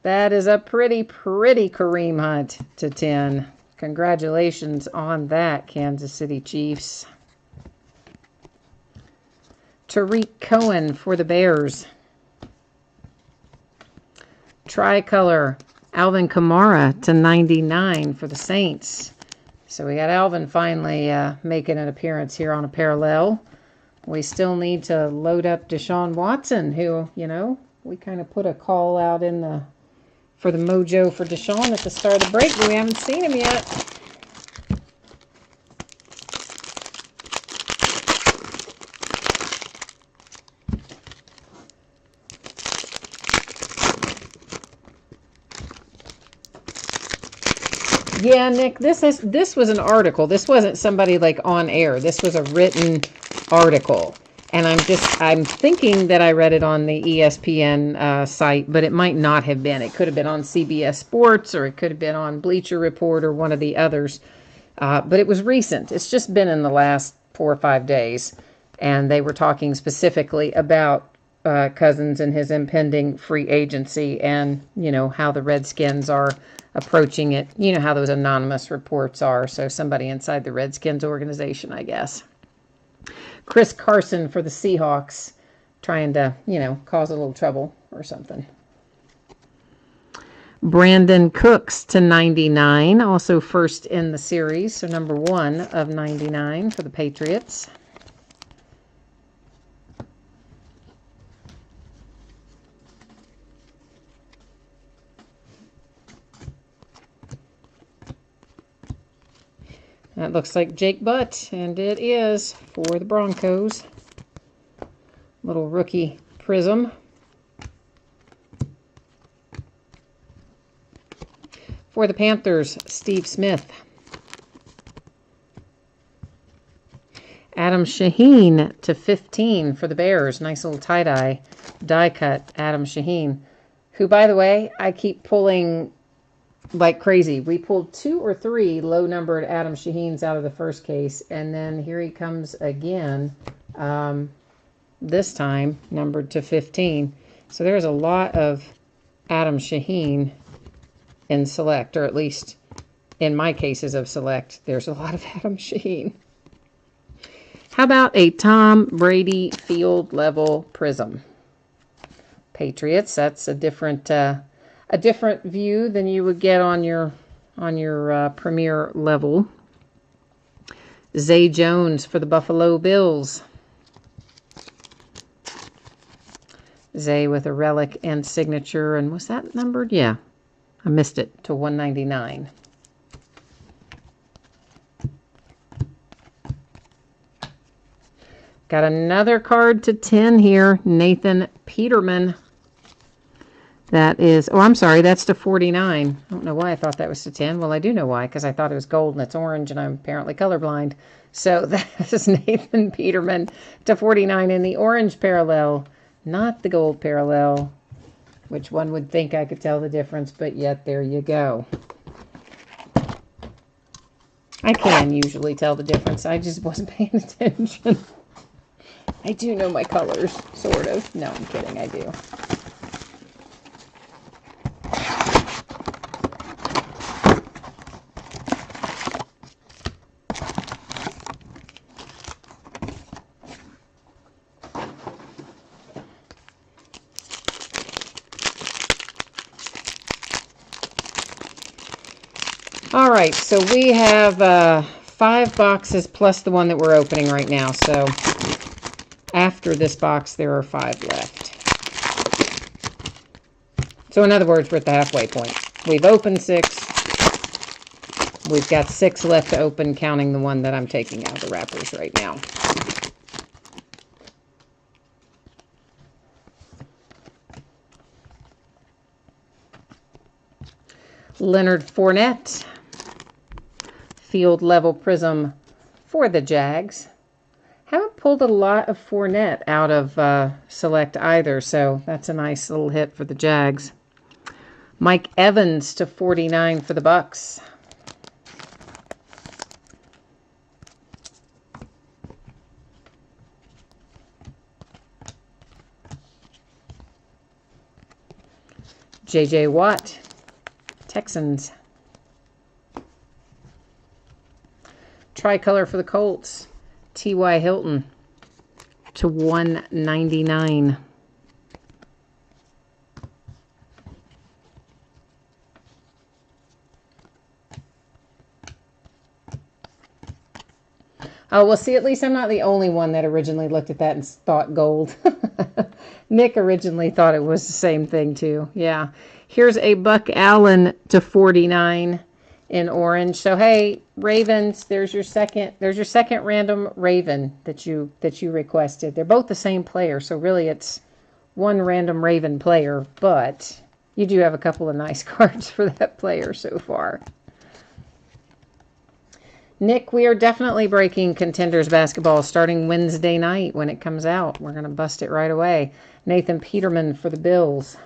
That is a pretty Kareem Hunt to 10. Congratulations on that, Kansas City Chiefs. Tariq Cohen for the Bears. Tricolor, Alvin Kamara to 99 for the Saints. So we got Alvin finally making an appearance here on a parallel. We still need to load up Deshaun Watson, who, you know, we kind of put a call out in for the mojo for Deshaun at the start of the break, but we haven't seen him yet. Yeah, Nick, this was an article. This wasn't somebody like on air. This was a written article. And I'm thinking that I read it on the ESPN site, but it might not have been. It could have been on CBS Sports, or it could have been on Bleacher Report or one of the others. But it was recent. It's just been in the last 4 or 5 days. And they were talking specifically about Cousins and his impending free agency, and, you know, how the Redskins are approaching it. You know how those anonymous reports are. So somebody inside the Redskins organization, I guess. Chris Carson for the Seahawks, trying to, you know, cause a little trouble or something. Brandon Cooks to 99, also first in the series, so number 1 of 99 for the Patriots. That looks like Jake Butt, and it is for the Broncos. Little rookie prism. For the Panthers, Steve Smith. Adam Shaheen to 15 for the Bears. Nice little tie-dye, die-cut Adam Shaheen, who, by the way, I keep pulling like crazy. We pulled 2 or 3 low-numbered Adam Shaheens out of the first case, and then here he comes again, this time numbered to 15. So there's a lot of Adam Shaheen in Select, or at least in my cases of Select, there's a lot of Adam Shaheen. How about a Tom Brady field level prism? Patriots, that's a different view than you would get on your premier level. Zay Jones for the Buffalo Bills. Zay with a relic and signature, and was that numbered? Yeah, I missed it, to 199. Got another card to 10 here, Nathan Peterman. That is, oh, I'm sorry, that's to 49. I don't know why I thought that was to 10. Well, I do know why, because I thought it was gold and it's orange, and I'm apparently colorblind. So that is Nathan Peterman to 49 in the orange parallel, not the gold parallel, which one would think I could tell the difference, but yet there you go. I can usually tell the difference. I just wasn't paying attention. I do know my colors, sort of. No, I'm kidding, I do. All right, so we have 5 boxes plus the one that we're opening right now. So after this box, there are 5 left. So in other words, we're at the halfway point. We've opened 6. We've got 6 left to open, counting the one that I'm taking out of the wrappers right now. Leonard Fournette. Field level prism for the Jags. Haven't pulled a lot of Fournette out of Select either, so that's a nice little hit for the Jags. Mike Evans to 49 for the Bucks. J.J. Watt, Texans. Tricolor for the Colts, T.Y. Hilton to 199. Oh, well, see, at least I'm not the only one that originally looked at that and thought gold. Nick originally thought it was the same thing, too. Yeah. Here's a Buck Allen to 49 in orange. So, hey, Ravens, there's your second random Raven that you requested. They're both the same player, so really it's one random Raven player, but you do have a couple of nice cards for that player so far. Nick, we are definitely breaking Contenders basketball starting Wednesday night when it comes out. We're going to bust it right away. Nathan Peterman for the Bills.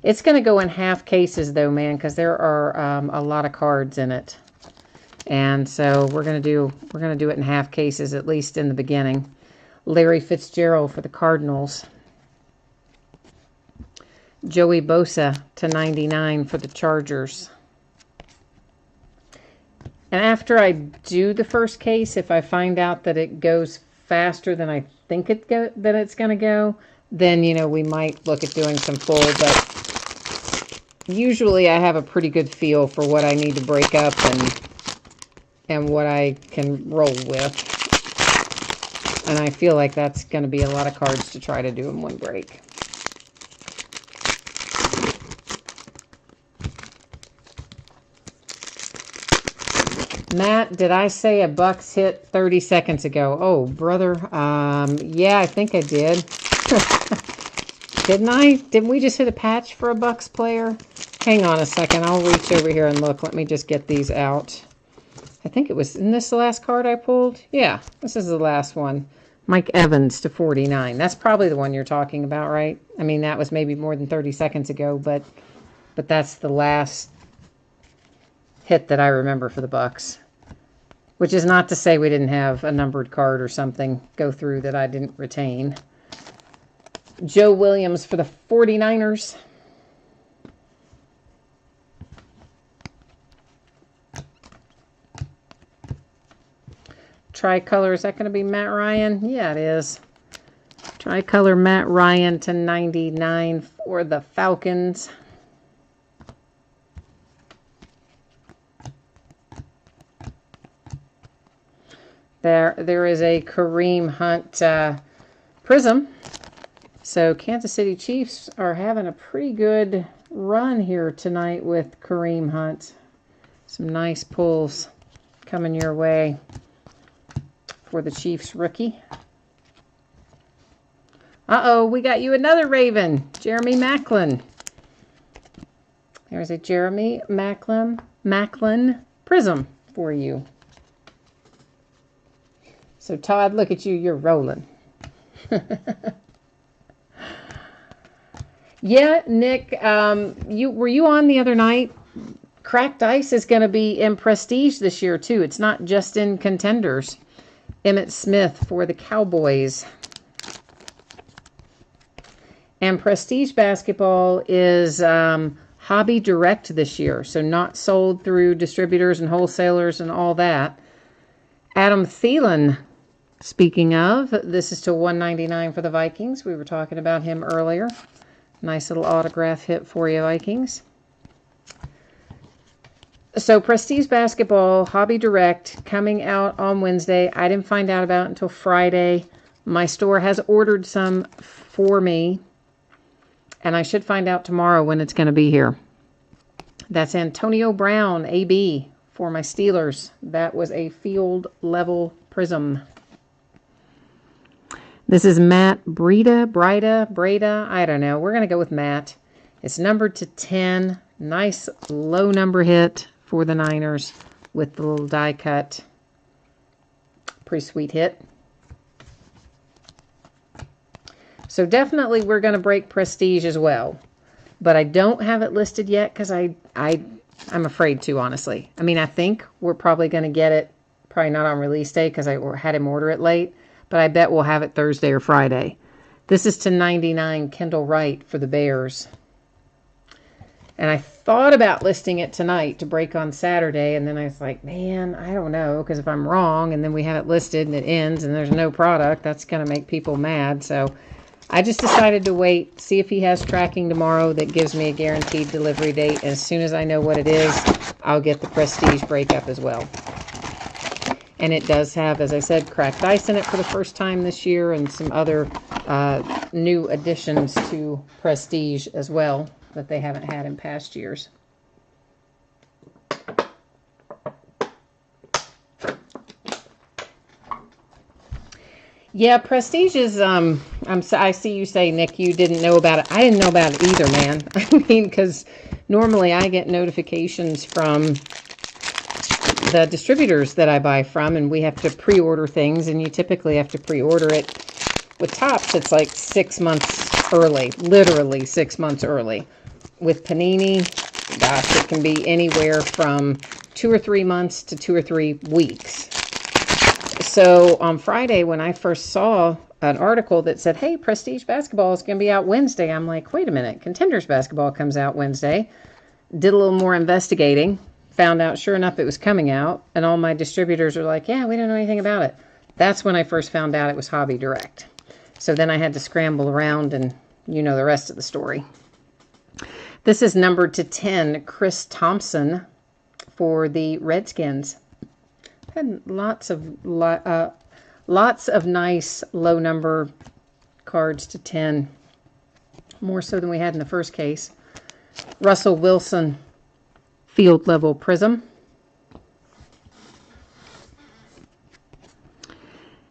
It's going to go in half cases, though, man, because there are a lot of cards in it. And so we're going to do it in half cases, at least in the beginning. Larry Fitzgerald for the Cardinals. Joey Bosa to 99 for the Chargers. And after I do the first case, if I find out that it goes faster than I think it's going to go, then, you know, we might look at doing some full. But usually I have a pretty good feel for what I need to break up and what I can roll with. And I feel like that's going to be a lot of cards to try to do in one break. Matt, did I say a Bucks hit 30 seconds ago? Oh, brother. Yeah, I think I did. Didn't I? Didn't we just hit a patch for a Bucks player? Hang on a second. I'll reach over here and look. Let me just get these out. I think it was, isn't this the last card I pulled? Yeah, this is the last one. Mike Evans to 49. That's probably the one you're talking about, right? I mean, that was maybe more than 30 seconds ago, but that's the last hit that I remember for the Bucks. Which is not to say we didn't have a numbered card or something go through that I didn't retain. Joe Williams for the 49ers. Tricolor, is that going to be Matt Ryan? Yeah, it is. Tricolor Matt Ryan to 99 for the Falcons. There is a Kareem Hunt Prizm. So Kansas City Chiefs are having a pretty good run here tonight with Kareem Hunt. Some nice pulls coming your way for the Chiefs rookie. Uh-oh, we got you another Raven, Jeremy Maclin. There's a Jeremy Maclin Prizm for you. So, Todd, look at you. You're rolling. Yeah, Nick, were you on the other night? Cracked Ice is going to be in Prestige this year, too. It's not just in Contenders. Emmitt Smith for the Cowboys. And Prestige Basketball is Hobby Direct this year, so not sold through distributors and wholesalers and all that. Adam Thielen, speaking of, this is to 199 for the Vikings. We were talking about him earlier. Nice little autograph hit for you, Vikings. So Prestige Basketball, Hobby Direct, coming out on Wednesday. I didn't find out about it until Friday. My store has ordered some for me, and I should find out tomorrow when it's going to be here. That's Antonio Brown, AB, for my Steelers. That was a field level Prizm. This is Matt Breda, I don't know. We're going to go with Matt. It's numbered to 10. Nice low number hit for the Niners with the little die cut Pretty sweet hit. So definitely we're going to break Prestige as well. But I don't have it listed yet because I'm afraid to, honestly. I mean, I think we're probably going to get it, probably not on release day because I had him order it late. But I bet we'll have it Thursday or Friday. This is to 99 Kendall Wright for the Bears. And I thought about listing it tonight to break on Saturday. And then I was like, man, I don't know. Because if I'm wrong and then we have it listed and it ends and there's no product, that's going to make people mad. So I just decided to wait, see if he has tracking tomorrow that gives me a guaranteed delivery date. And as soon as I know what it is, I'll get the Prestige breakup as well. And it does have, as I said, cracked ice in it for the first time this year and some other new additions to Prestige as well that they haven't had in past years. Yeah, Prestige is, I see you say, Nick, you didn't know about it. I didn't know about it either, man. I mean, because normally I get notifications from the distributors that I buy from, and we have to pre-order things, and you typically have to pre-order it. With Topps, it's like 6 months early, literally 6 months early. With Panini, gosh, it can be anywhere from 2 or 3 months to 2 or 3 weeks. So on Friday, when I first saw an article that said, hey, Prestige Basketball is going to be out Wednesday, I'm like, wait a minute, Contenders Basketball comes out Wednesday. Did a little more investigating, found out, sure enough, it was coming out, and all my distributors are like, yeah, we don't know anything about it. That's when I first found out it was Hobby Direct. So then I had to scramble around, and you know the rest of the story. This is numbered to 10, Chris Thompson for the Redskins. Had lots of nice low number cards to 10, more so than we had in the first case. Russell Wilson field level prism,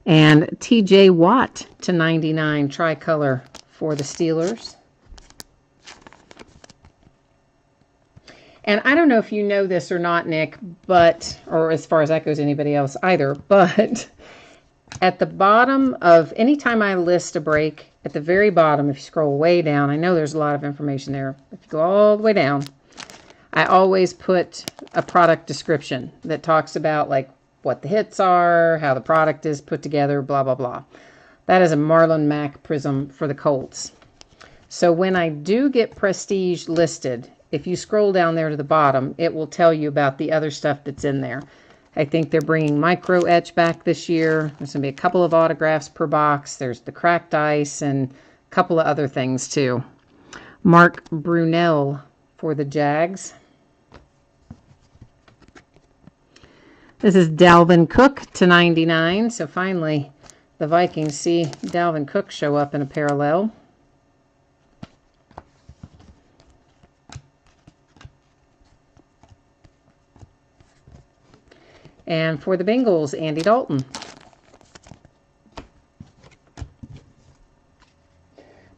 and TJ Watt to 99 tricolor for the Steelers. And I don't know if you know this or not, Nick, but, or as far as that goes, anybody else either, but at the bottom of, anytime I list a break, at the very bottom, if you scroll way down, I know there's a lot of information there. If you go all the way down, I always put a product description that talks about like what the hits are, how the product is put together, blah, blah, blah. That is a Marlon Mack prism for the Colts. So when I do get Prestige listed, if you scroll down there to the bottom, it will tell you about the other stuff that's in there. I think they're bringing micro etch back this year. There's going to be a couple of autographs per box. There's the cracked ice and a couple of other things too. Mark Brunell for the Jags. This is Dalvin Cook to 99. So finally, the Vikings see Dalvin Cook show up in a parallel. And for the Bengals, Andy Dalton.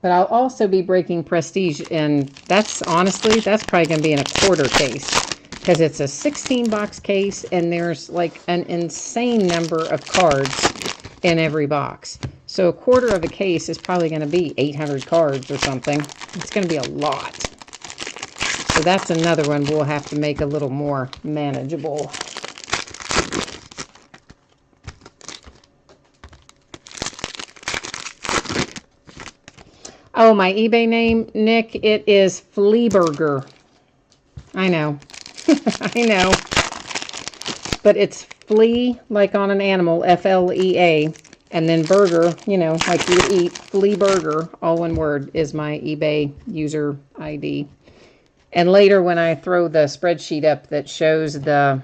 But I'll also be breaking Prestige, and that's honestly, that's probably going to be in a quarter case because it's a 16-box case, and there's like an insane number of cards in every box. So a quarter of a case is probably going to be 800 cards or something. It's going to be a lot. So that's another one we'll have to make a little more manageable. Oh, my eBay name, Nick, it is Fleaburger. I know. I know. But it's flea, like on an animal, F-L-E-A. And then burger, you know, like you would eat. Fleaburger, all one word, is my eBay user ID. And later when I throw the spreadsheet up that shows the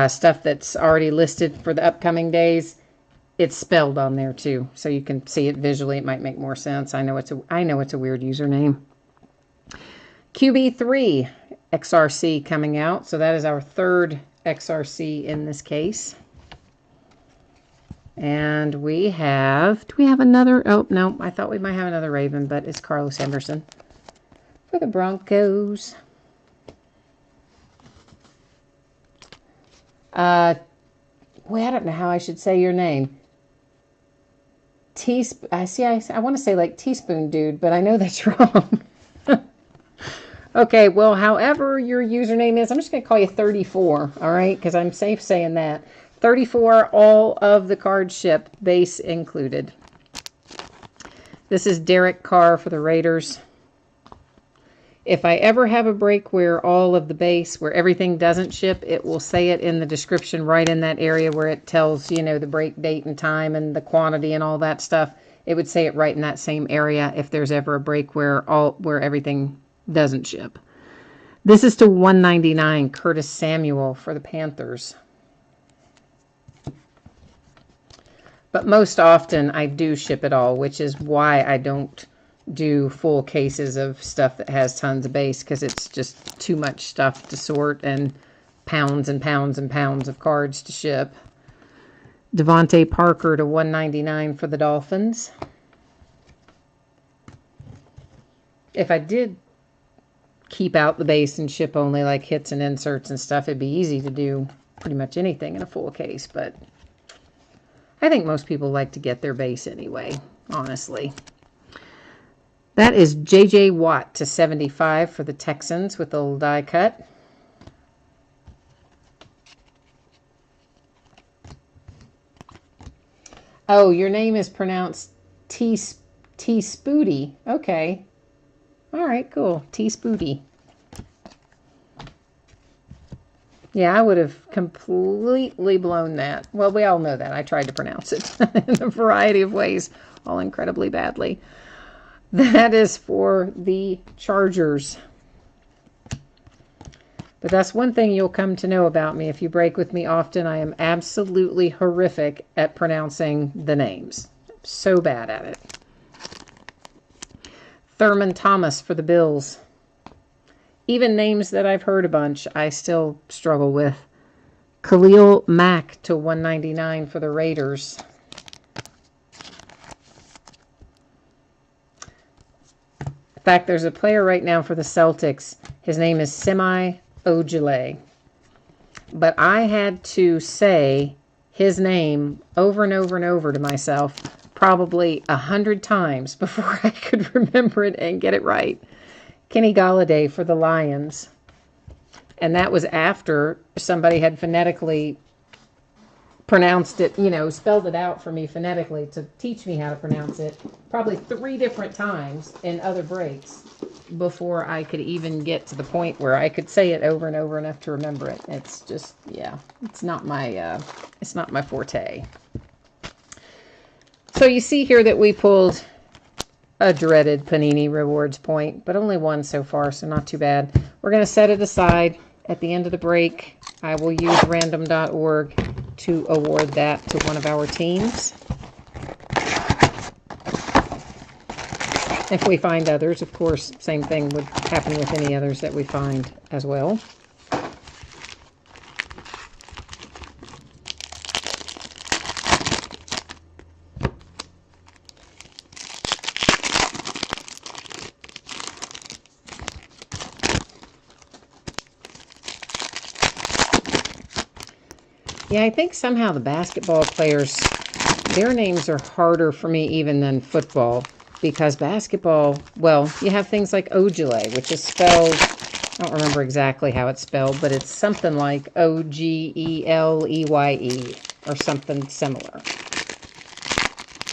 stuff that's already listed for the upcoming days, it's spelled on there too, so you can see it visually. It might make more sense. I know it's a weird username. QB3 XRC coming out, so that is our third XRC in this case. And we have, do we have another? Oh no, I thought we might have another Raven, but it's Carlos Henderson for the Broncos. Well, I don't know how I should say your name. I want to say like teaspoon dude, but I know that's wrong. Okay, well, however your username is, I'm just going to call you 34, all right? Because I'm safe saying that. 34, all of the cards ship, base included. This is Derek Carr for the Raiders. If I ever have a break where all of the base, where everything doesn't ship, it will say it in the description right in that area where it tells, you know, the break date and time and the quantity and all that stuff. It would say it right in that same area if there's ever a break where everything doesn't ship. This is to 199, Curtis Samuel for the Panthers. But most often I do ship it all, which is why I don't do full cases of stuff that has tons of base, because it's just too much stuff to sort and pounds and pounds and pounds of cards to ship. Devontae Parker to 199 for the Dolphins. If I did keep out the base and ship only like hits and inserts and stuff, it'd be easy to do pretty much anything in a full case, but I think most people like to get their base anyway, honestly. That is J.J. Watt to 75 for the Texans with a little die cut. Oh, your name is pronounced T-Spooty. Okay. All right, cool. T-Spooty. Yeah, I would have completely blown that. Well, we all know that. I tried to pronounce it in a variety of ways, all incredibly badly. That is for the Chargers. But that's one thing you'll come to know about me. If you break with me often, I am absolutely horrific at pronouncing the names. So bad at it. Thurman Thomas for the Bills. Even names that I've heard a bunch, I still struggle with. Khalil Mack to 199 for the Raiders. In fact, there's a player right now for the Celtics. His name is Semi Ojeleye. But I had to say his name over and over and over to myself probably 100 times before I could remember it and get it right. Kenny Golladay for the Lions. And that was after somebody had phonetically pronounced it, you know, spelled it out for me phonetically to teach me how to pronounce it probably 3 different times in other breaks before I could even get to the point where I could say it over and over enough to remember it. It's just, yeah, it's not my forte. So you see here that we pulled a dreaded Panini Rewards point, but only one so far, so not too bad. We're going to set it aside. At the end of the break, I will use random.org to award that to one of our teams. If we find others, of course, same thing would happen with any others that we find as well. Yeah, I think somehow the basketball players, their names are harder for me even than football, because basketball, well, you have things like Ojeleye, which is spelled, I don't remember exactly how it's spelled, but it's something like O-G-E-L-E-Y-E or something similar.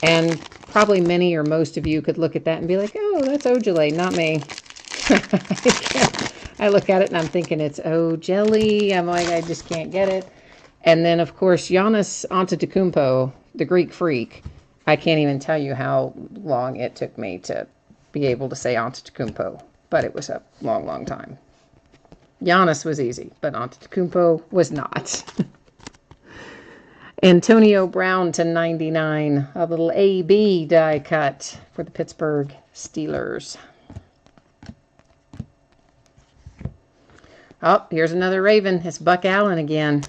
And probably many or most of you could look at that and be like, oh, that's Ojeleye, not me. I look at it and I'm thinking it's Ojeleye. I'm like, I just can't get it. And then, of course, Giannis Antetokounmpo, the Greek freak. I can't even tell you how long it took me to be able to say Antetokounmpo, but it was a long, long time. Giannis was easy, but Antetokounmpo was not. Antonio Brown to 99, a little AB die cut for the Pittsburgh Steelers. Oh, here's another Raven. It's Buck Allen again.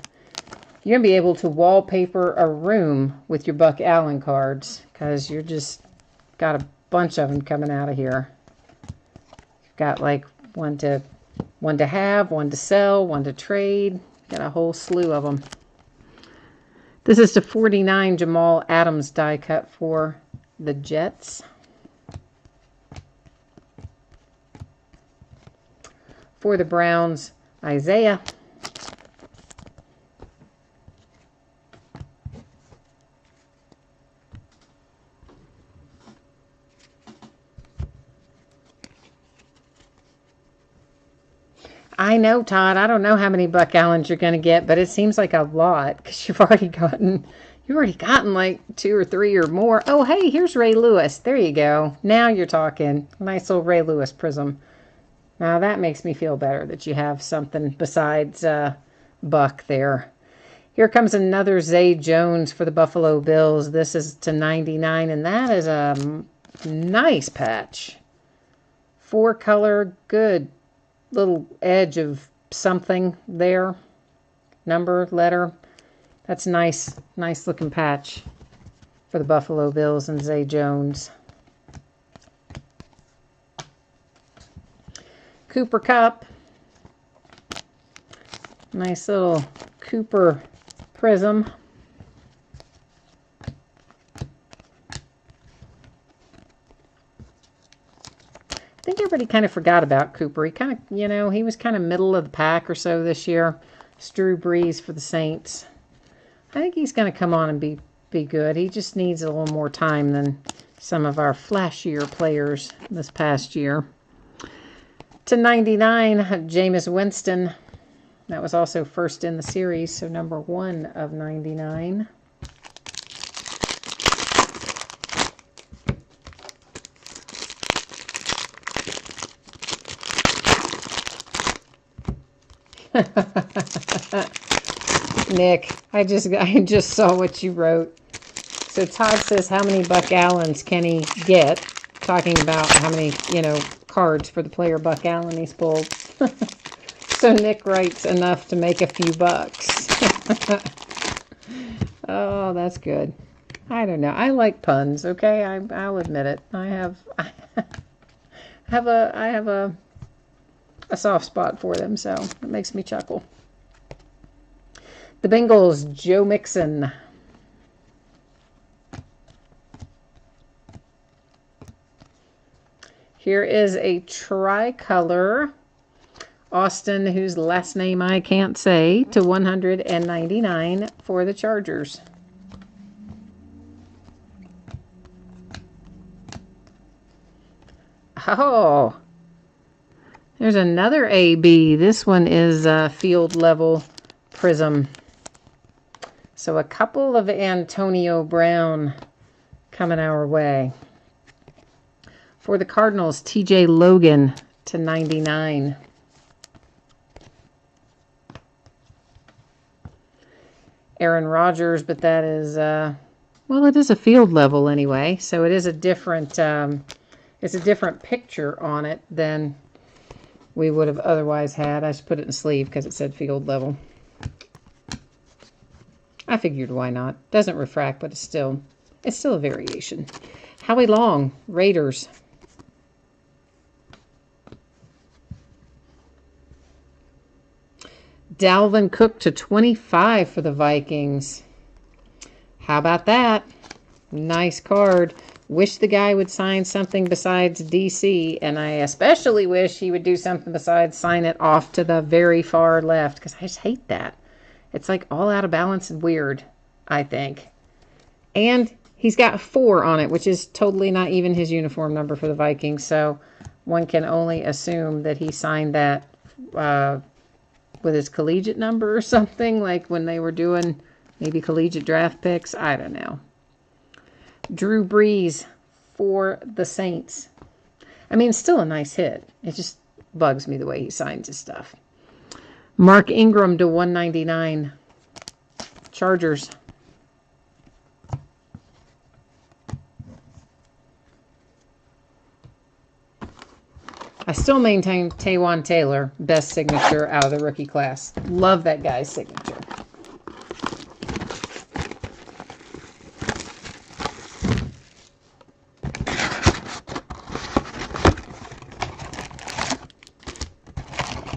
You're going to be able to wallpaper a room with your Buck Allen cards, because you're just got a bunch of them coming out of here. You've got like one to have, one to sell, one to trade. Got a whole slew of them. This is to 49 Jamal Adams die cut for the Jets. For the Browns, Isaiah. I know, Todd. I don't know how many Buck Allens you're going to get, but it seems like a lot because you've already gotten like 2 or 3 or more. Oh, hey, here's Ray Lewis. There you go. Now you're talking. Nice little Ray Lewis prism. Now that makes me feel better that you have something besides Buck there. Here comes another Zay Jones for the Buffalo Bills. This is to 99, and that is a nice patch. 4-color, good little edge of something there. Number, letter. That's nice looking patch for the Buffalo Bills and Zay Jones. Cooper Cup. Nice little Cooper prism. I think everybody kind of forgot about Cooper. He kind of, he was kind of middle of the pack or so this year. Drew Brees for the Saints. I think he's going to come on and be good. He just needs a little more time than some of our flashier players this past year. To 99, Jameis Winston. That was also first in the series, so number 1 of 99. Nick, I just saw what you wrote. So Todd says, how many Buck Allens can he get? Talking about how many, cards for the player Buck Allen he's pulled. So Nick writes enough to make a few bucks. Oh, that's good. I don't know. I like puns, okay? I'll admit it. I have a soft spot for them, so it makes me chuckle. The Bengals, Joe Mixon. Here is a tricolor Austin, whose last name I can't say, to 199 for the Chargers. Oh, there's another AB. This one is field level prism. So a couple of Antonio Brown coming our way. For the Cardinals, TJ Logan to 99. Aaron Rodgers, but that is, well, it is a field level anyway, so it is a different, it's a different picture on it than we would have otherwise had. I just put it in sleeve because it said field level. I figured why not. Doesn't refract, but it's still a variation. Howie Long, Raiders. Dalvin Cook to 25 for the Vikings. How about that? Nice card. Wish the guy would sign something besides DC, and I especially wish he would do something besides sign it off to the very far left, because I just hate that. It's like all out of balance and weird, I think. And he's got 4 on it, which is totally not even his uniform number for the Vikings, so one can only assume that he signed that with his collegiate number or something, like when they were doing maybe collegiate draft picks. I don't know. Drew Brees for the Saints. I mean, it's still a nice hit. It just bugs me the way he signs his stuff. Mark Ingram to 199. Chargers. I still maintain Taywan Taylor, best signature out of the rookie class. Love that guy's signature.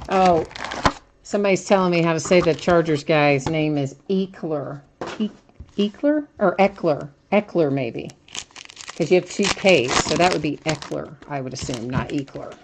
Oh, somebody's telling me how to say the Chargers guy's name is Eckler. Eckler or Eckler? Eckler, maybe. Because you have two Ks, so that would be Eckler, I would assume, not Eckler.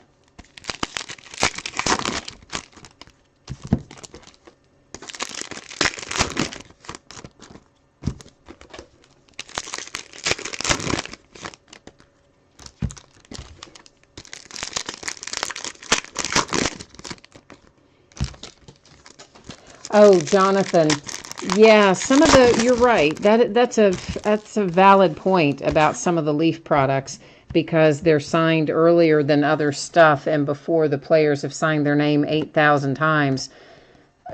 Oh, Jonathan. Yeah, some of the, you're right. That's a valid point about some of the Leaf products because they're signed earlier than other stuff and before the players have signed their name 8,000 times.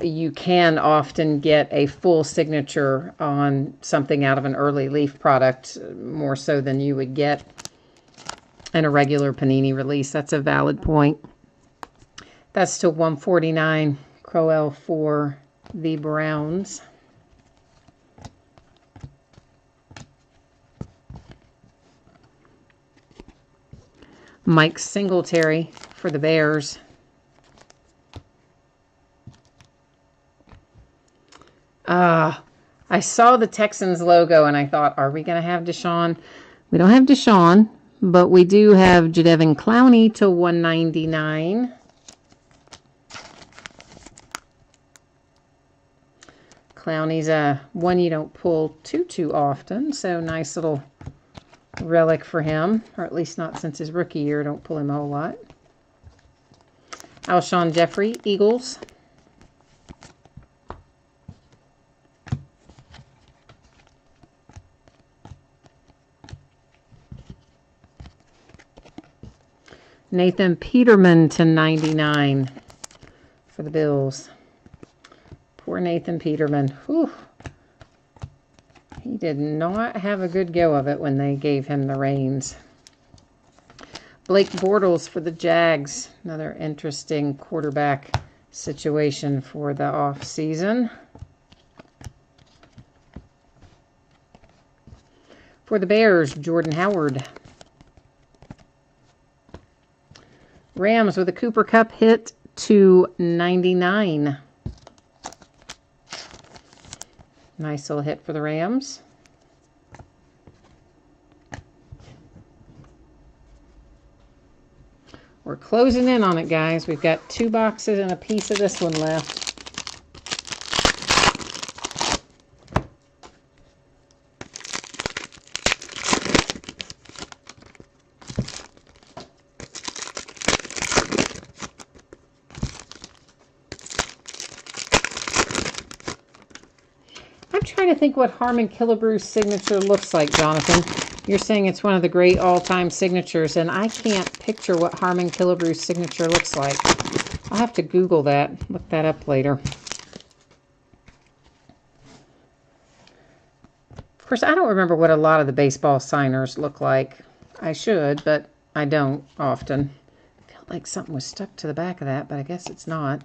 You can often get a full signature on something out of an early Leaf product, more so than you would get in a regular Panini release. That's a valid point. That's to 149 Crowell for the Browns. Mike Singletary for the Bears. I saw the Texans logo and I thought, are we going to have Deshaun? We don't have Deshaun, but we do have Jadeveon Clowney to 199. Clowney's one you don't pull too often, so nice little relic for him, or at least not since his rookie year. Don't pull him a whole lot. Alshon Jeffrey, Eagles. Nathan Peterman to 99 for the Bills. Poor Nathan Peterman. Whew. He did not have a good go of it when they gave him the reins. Blake Bortles for the Jags. Another interesting quarterback situation for the off season. For the Bears, Jordan Howard. Rams with a Cooper Kupp hit to 99. Nice little hit for the Rams. We're closing in on it, guys. We've got 2 boxes and a piece of this one left. I'm trying to think what Harmon Killebrew's signature looks like, Jonathan. You're saying it's one of the great all-time signatures, and I can't picture what Harmon Killebrew's signature looks like. I'll have to Google that, look that up later. Of course, I don't remember what a lot of the baseball signers look like. I should, but I don't often. I felt like something was stuck to the back of that, but I guess it's not.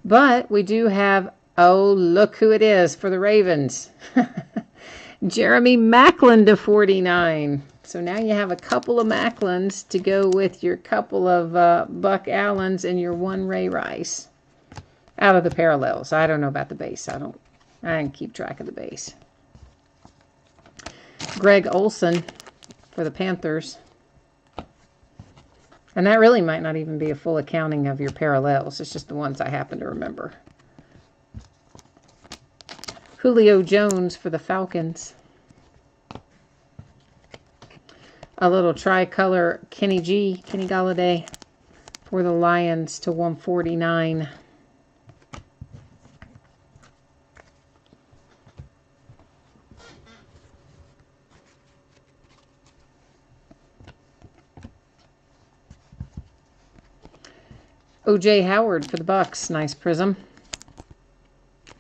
But we do have, oh, look who it is for the Ravens. Jeremy Maclin to 49. So now you have a couple of Maclins to go with your couple of Buck Allens and your one Ray Rice. Out of the parallels. I don't know about the base. I didn't keep track of the base. Greg Olson for the Panthers. And that really might not even be a full accounting of your parallels. It's just the ones I happen to remember. Julio Jones for the Falcons. A little tricolor Kenny Galladay for the Lions to 149. O.J. Howard for the Bucks. Nice prism.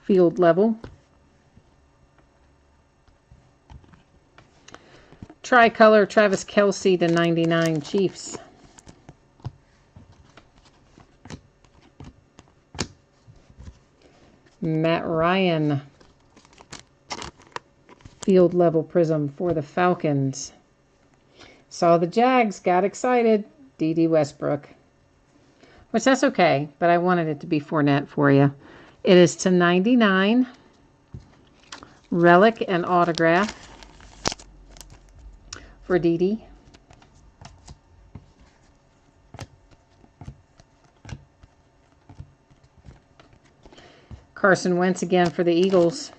Field level. Tricolor Travis Kelce to 99 Chiefs. Matt Ryan. Field level prism for the Falcons. Saw the Jags, got excited. D.D. Westbrook. Which that's okay, but I wanted it to be Fournette for you. It is to 99. relic and autograph for Dee Dee. Carson Wentz again for the Eagles.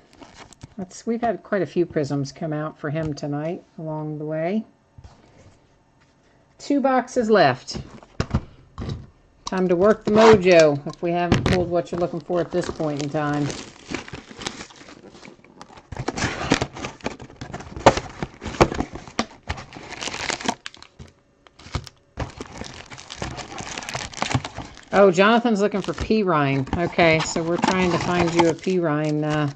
We've had quite a few prisms come out for him tonight along the way. 2 boxes left. Time to work the mojo if we haven't pulled what you're looking for at this point in time. Oh, Jonathan's looking for P. Ryan. Okay, so we're trying to find you a P. Ryan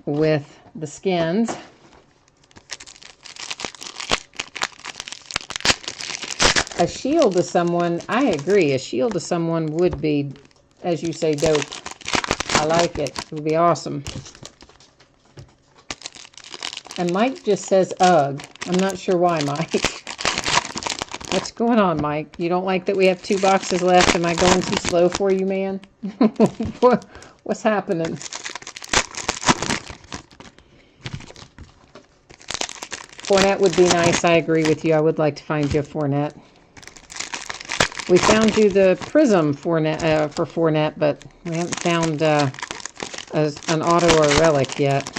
with the skins. A shield to someone, I agree, a shield to someone would be, as you say, dope. I like it. It would be awesome. And Mike just says, ugh. I'm not sure why, Mike. What's going on, Mike? You don't like that we have 2 boxes left? Am I going too slow for you, man? What's happening? Fournette would be nice. I agree with you. I would like to find you a Fournette. We found you the prizm for Fournette, but we haven't found an auto or a relic yet.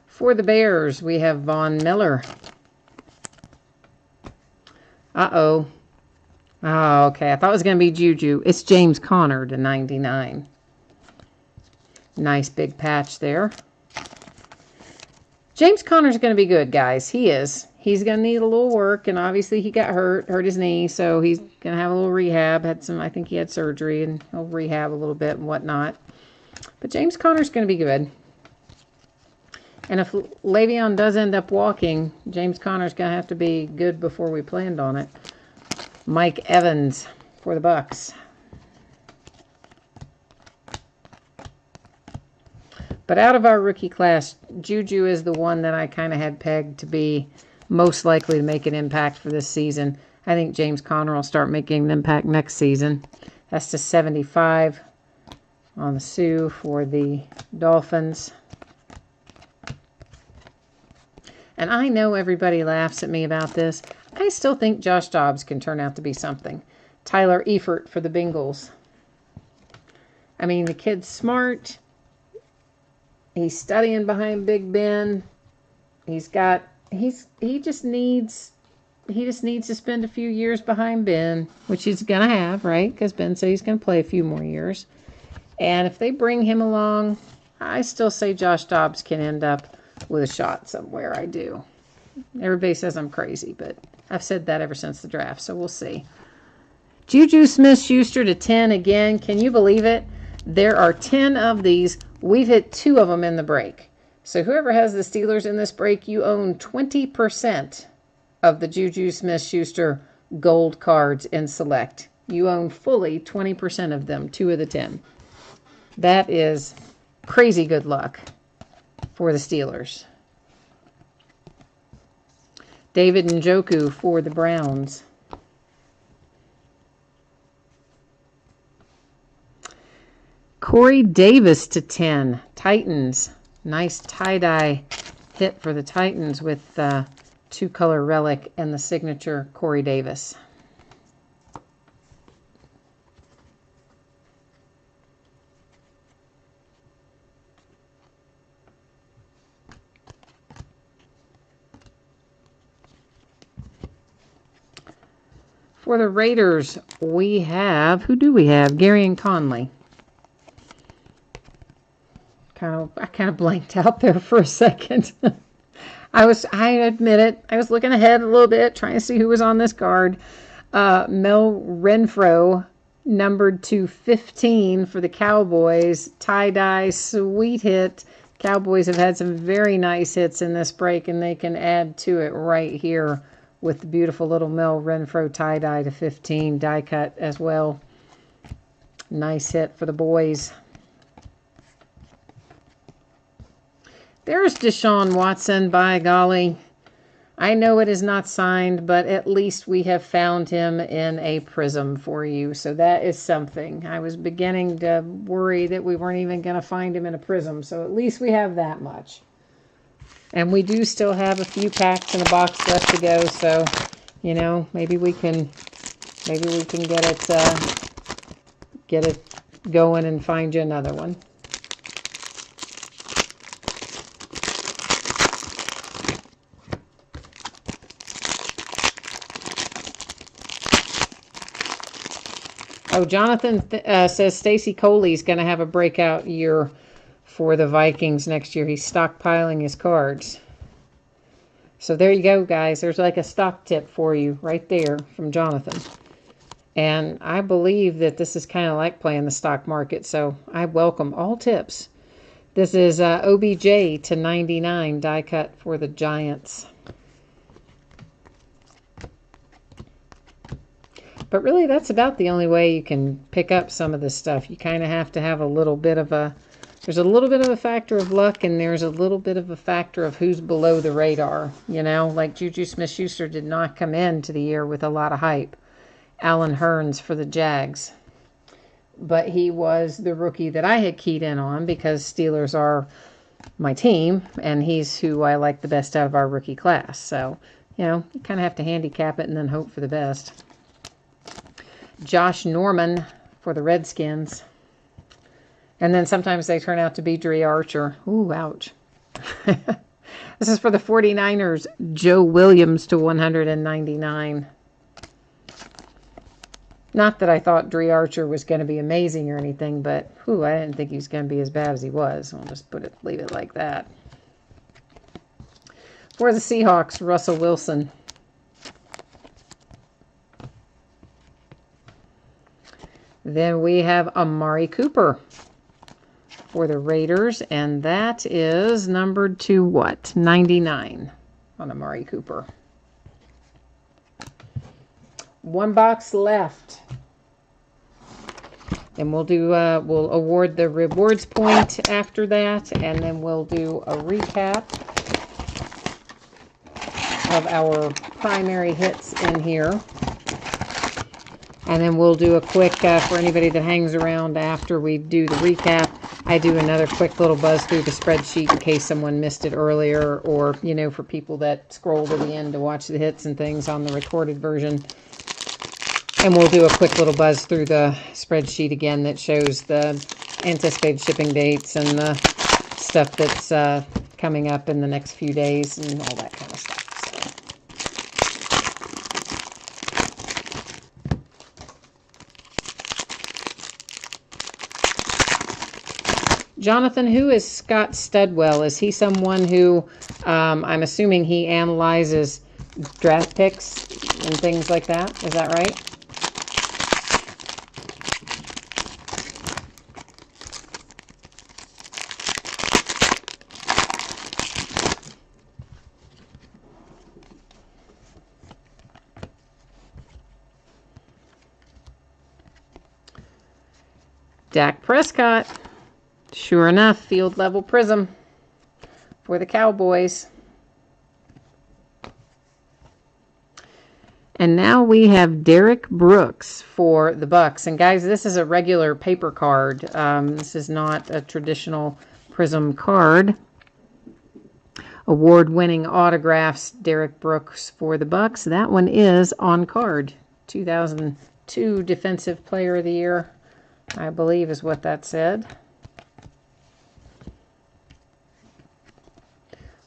For the Bears, we have Von Miller. Uh-oh. Oh, okay. I thought it was going to be Juju. It's James Conner to 99. Nice big patch there. James Conner's going to be good, guys. He is. He's going to need a little work, and obviously he got hurt his knee, so he's going to have a little rehab. I think he had surgery, and he'll rehab a little bit and whatnot. But James Conner's going to be good. And if Le'Veon does end up walking, James Conner's going to have to be good before we planned on it. Mike Evans for the Bucks. But out of our rookie class, Juju is the one that I kind of had pegged to be most likely to make an impact for this season. I think James Conner will start making an impact next season. That's to 75 on the Sioux for the Dolphins. And I know everybody laughs at me about this. I still think Josh Dobbs can turn out to be something. Tyler Eifert for the Bengals. I mean, the kid's smart. He's studying behind Big Ben. He just needs to spend a few years behind Ben, which he's gonna have, right? Because Ben said he's gonna play a few more years. And if they bring him along, I still say Josh Dobbs can end up with a shot somewhere. I do. Everybody says I'm crazy, but I've said that ever since the draft, so we'll see. Juju Smith-Schuster to 10 again. Can you believe it? There are 10 of these. We've hit 2 of them in the break. So whoever has the Steelers in this break, you own 20% of the Juju Smith-Schuster gold cards in Select. You own fully 20% of them, 2 of the 10. That is crazy good luck for the Steelers. David Njoku for the Browns. Corey Davis to 10. Titans. Nice tie-dye hit for the Titans with 2-color relic and the signature Corey Davis. For the Raiders, we have, who do we have? Gary and Conley. I kind of blanked out there for a second. I admit it. I was looking ahead a little bit, trying to see who was on this card. Mel Renfro, numbered to 15 for the Cowboys. Tie-dye, sweet hit. Cowboys have had some very nice hits in this break, and they can add to it right here with the beautiful little Mel Renfro tie-dye to 15. Die cut as well. Nice hit for the boys. There's Deshaun Watson, by golly. I know it is not signed, but at least we have found him in a prism for you. So that is something. I was beginning to worry that we weren't even going to find him in a prism. So at least we have that much. And we do still have a few packs in a box left to go. So, you know, maybe we can get it going and find you another one. Oh, Jonathan says Stacy Coley's going to have a breakout year for the Vikings next year. He's stockpiling his cards. So there you go, guys. There's like a stock tip for you right there from Jonathan. And I believe that this is kind of like playing the stock market, so I welcome all tips. This is OBJ to 99 die cut for the Giants. But really, that's about the only way you can pick up some of this stuff. You kind of have to have a little bit of a... There's a little bit of a factor of luck, and there's a little bit of a factor of who's below the radar. You know, like Juju Smith-Schuster did not come into the year with a lot of hype. Alan Hearns for the Jags. But he was the rookie that I had keyed in on because Steelers are my team, and he's who I like the best out of our rookie class. So, you know, you kind of have to handicap it and then hope for the best. Josh Norman for the Redskins. And then sometimes they turn out to be Dre Archer. Ooh, ouch. This is for the 49ers. Joe Williams to 199. Not that I thought Dre Archer was going to be amazing or anything, but ooh, I didn't think he was going to be as bad as he was. I'll just leave it like that. For the Seahawks, Russell Wilson. Then we have Amari Cooper for the Raiders, and that is numbered to what? 99 on Amari Cooper. One box left. And we'll award the rewards point after that, and then we'll do a recap of our primary hits in here. And then we'll do a quick, for anybody that hangs around after we do the recap, I do another quick little buzz through the spreadsheet in case someone missed it earlier, or, you know, for people that scroll to the end to watch the hits and things on the recorded version. And we'll do a quick little buzz through the spreadsheet again that shows the anticipated shipping dates and the stuff that's coming up in the next few days and all that kind of stuff. Jonathan, who is Scott Studwell? Is he someone who, I'm assuming he analyzes draft picks and things like that? Is that right? Dak Prescott. Sure enough, field level prism for the Cowboys. And now we have Derek Brooks for the Bucks. And guys, this is a regular paper card. This is not a traditional prism card. Award-winning autographs, Derek Brooks for the Bucks. That one is on card. 2002 Defensive Player of the Year, I believe is what that said.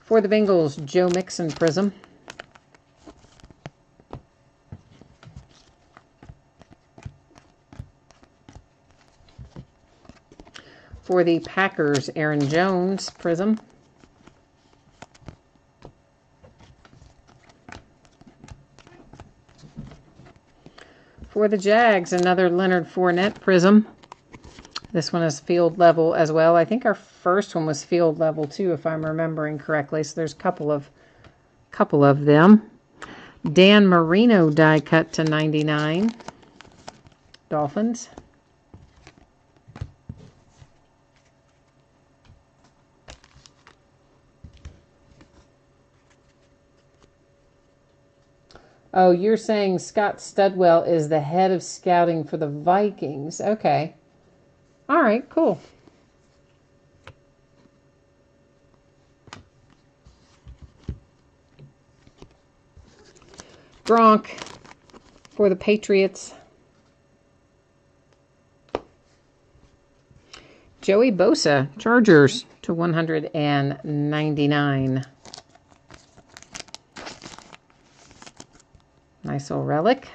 For the Bengals, Joe Mixon prism. For the Packers, Aaron Jones prism. For the Jags, another Leonard Fournette prism. This one is field level as well. I think our first one was field level too, if I'm remembering correctly. So there's a couple of them. Dan Marino die cut to 99. Dolphins. Oh, you're saying Scott Studwell is the head of scouting for the Vikings. Okay. All right, cool. Gronk for the Patriots. Joey Bosa, Chargers to 199. Nice old relic.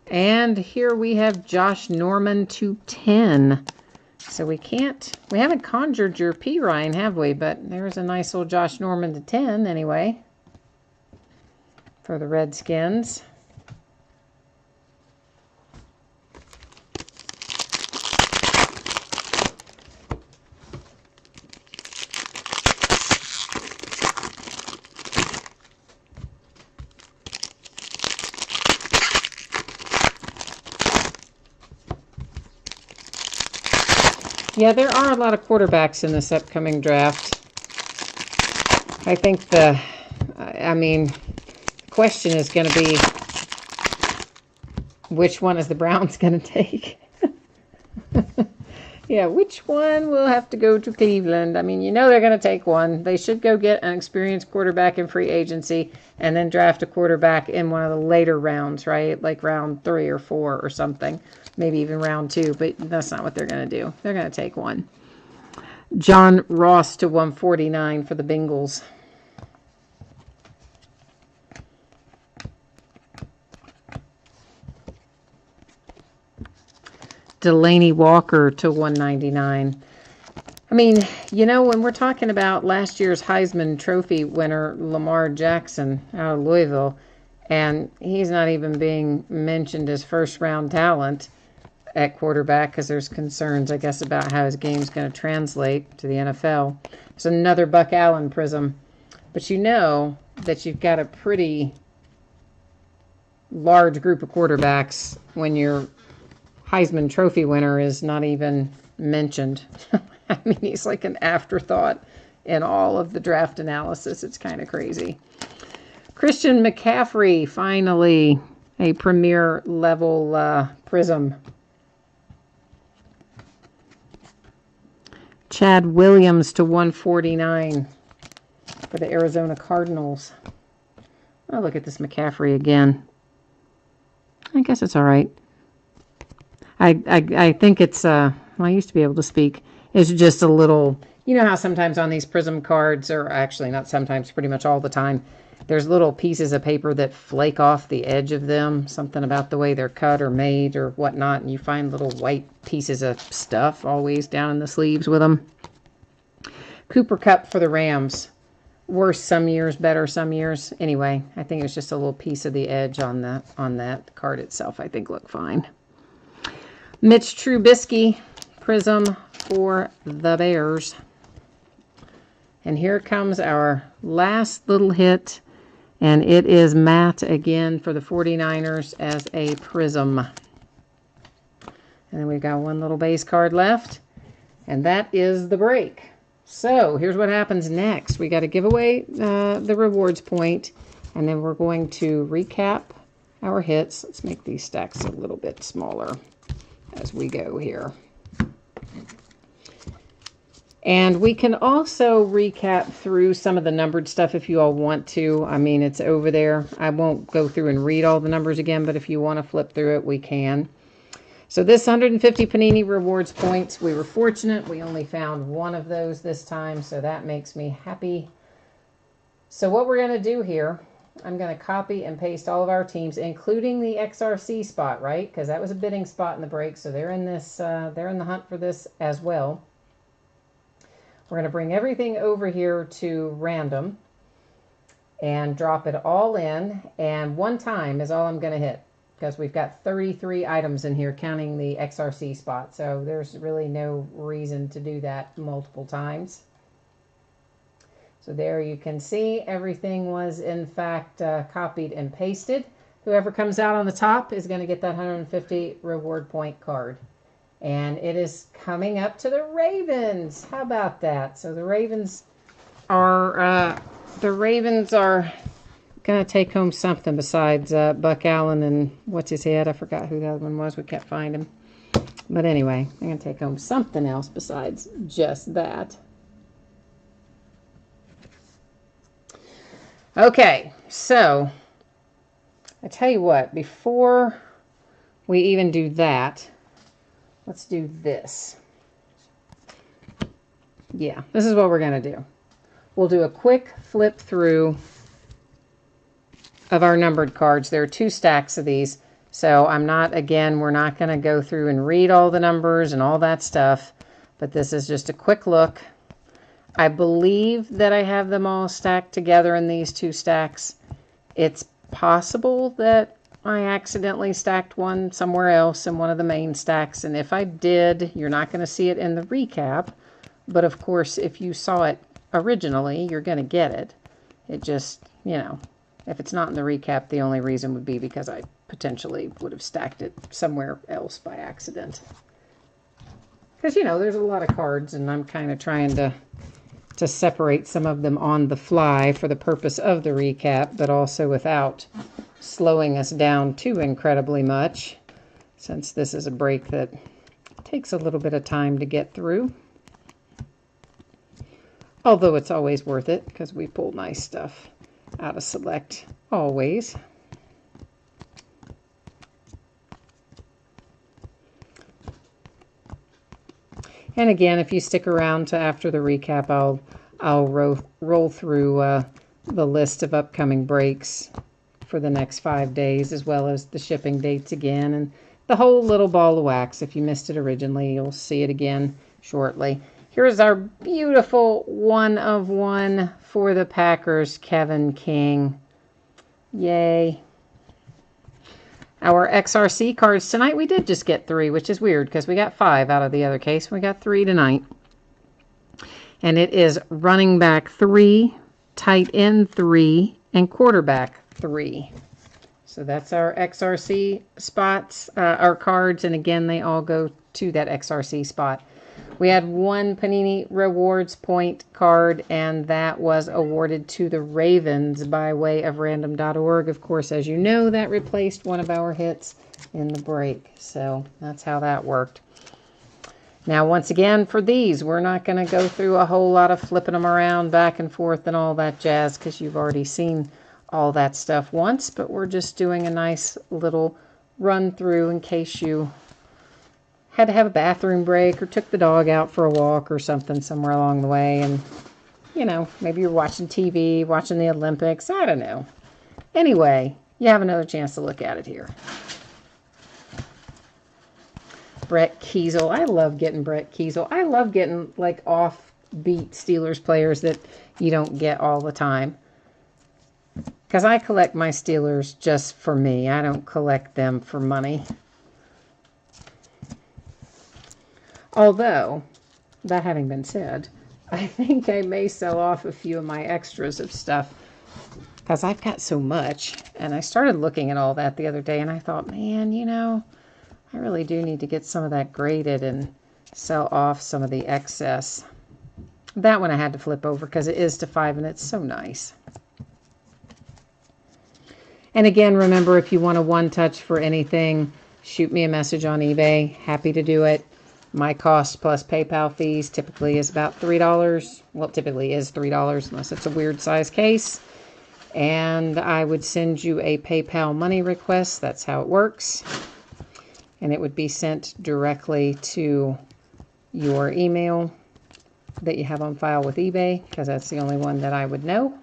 And here we have Josh Norman to 10. So we haven't conjured your P. Ryan, have we? But there's a nice old Josh Norman to 10 anyway for the Redskins. Yeah, there are a lot of quarterbacks in this upcoming draft. I think the question is going to be, which one is the Browns going to take? Yeah, which one will have to go to Cleveland? I mean, they're going to take one. They should go get an experienced quarterback in free agency and then draft a quarterback in one of the later rounds, right? Like round 3 or 4 or something. Maybe even round 2, but that's not what they're going to do. They're going to take one. John Ross to 149 for the Bengals. Delaney Walker to 199. I mean, when we're talking about last year's Heisman Trophy winner, Lamar Jackson out of Louisville, and he's not even being mentioned as first-round talent at quarterback because there's concerns, I guess, about how his game's going to translate to the NFL. It's another Buck Allen prism. But that you've got a pretty large group of quarterbacks when your Heisman Trophy winner is not even mentioned. I mean, he's like an afterthought in all of the draft analysis. It's kind of crazy. Christian McCaffrey, finally, a premier level prism. Chad Williams to 149 for the Arizona Cardinals. Oh, look at this McCaffrey again. I guess it's all right. I think it's, I used to be able to speak. It's just a little, how sometimes on these prism cards, or actually not sometimes, pretty much all the time, there's little pieces of paper that flake off the edge of them, something about the way they're cut or made or whatnot, and you find little white pieces of stuff always down in the sleeves with them. Cooper Kupp for the Rams. Worse some years, better some years. Anyway, I think it's just a little piece of the edge on that card itself. I think looked fine. Mitch Trubisky, prism for the Bears. And here comes our last little hit, and it is Matt again for the 49ers as a prism. And then we've got one little base card left, and that is the break. So here's what happens next. We got to give away the rewards point, and then we're going to recap our hits. Let's make these stacks a little bit smaller as we go here. And we can also recap through some of the numbered stuff if you all want to. I mean, it's over there. I won't go through and read all the numbers again, but if you want to flip through it, we can. So this 150 Panini rewards points, we were fortunate. We only found one of those this time, so that makes me happy. So what we're going to do here, I'm going to copy and paste all of our teams, including the XRC spot, right? Because that was a bidding spot in the break, so they're in this. They're in the hunt for this as well. We're going to bring everything over here to random and drop it all in, and one time is all I'm going to hit because we've got 33 items in here counting the XRC spot, so there's really no reason to do that multiple times. So there you can see everything was in fact copied and pasted. Whoever comes out on the top is going to get that 150 reward point card. And it is coming up to the Ravens. How about that? So the Ravens are going to take home something besides Buck Allen and what's his head? I forgot who the other one was. We can't find him. But anyway, I'm going to take home something else besides just that. Okay, so I tell you what, before we even do that, let's do this. Yeah, this is what we're going to do. We'll do a quick flip through of our numbered cards. There are 2 stacks of these. So we're not going to go through and read all the numbers and all that stuff. But this is just a quick look. I believe that I have them all stacked together in these 2 stacks. It's possible that I accidentally stacked one somewhere else in one of the main stacks. And if I did, you're not going to see it in the recap. But of course, if you saw it originally, you're going to get it. It just, if it's not in the recap, the only reason would be because I potentially would have stacked it somewhere else by accident. Because, there's a lot of cards, and I'm kind of trying to separate some of them on the fly for the purpose of the recap, but also without slowing us down too incredibly much, since this is a break that takes a little bit of time to get through. Although it's always worth it, because we pull nice stuff out of Select, always. And again, if you stick around to after the recap, I'll roll through the list of upcoming breaks for the next 5 days, as well as the shipping dates again, and the whole little ball of wax. If you missed it originally, you'll see it again shortly. Here's our beautiful 1 of 1 for the Packers, Kevin King. Yay. Our XRC cards tonight, we did just get 3, which is weird because we got 5 out of the other case. We got 3 tonight. And it is running back 3, tight end 3, and quarterback 3. So that's our XRC spots, our cards. And again, they all go to that XRC spot. We had 1 Panini Rewards point card, and that was awarded to the Ravens by way of random.org. Of course, as you know, that replaced one of our hits in the break. So that's how that worked. Now, once again, for these, we're not going to go through a whole lot of flipping them around back and forth and all that jazz, because you've already seen all that stuff once. But we're just doing a nice little run through in case you had to have a bathroom break or took the dog out for a walk or something somewhere along the way, and maybe you're watching TV, watching the Olympics, I don't know. Anyway, you have another chance to look at it here. Brett Kiesel. I love getting Brett Kiesel. I love getting like offbeat Steelers players that you don't get all the time, because I collect my Steelers just for me. I don't collect them for money. Although, that having been said, I think I may sell off a few of my extras of stuff, because I've got so much. And I started looking at all that the other day, and I thought, man, I really do need to get some of that graded and sell off some of the excess. That one I had to flip over because it is to 5, and it's so nice. And again, remember, if you want a one-touch for anything, shoot me a message on eBay. Happy to do it. My cost plus PayPal fees typically is about $3. Well, it typically is $3 unless it's a weird size case. And I would send you a PayPal money request. That's how it works. And it would be sent directly to your email that you have on file with eBay, because that's the only one that I would know.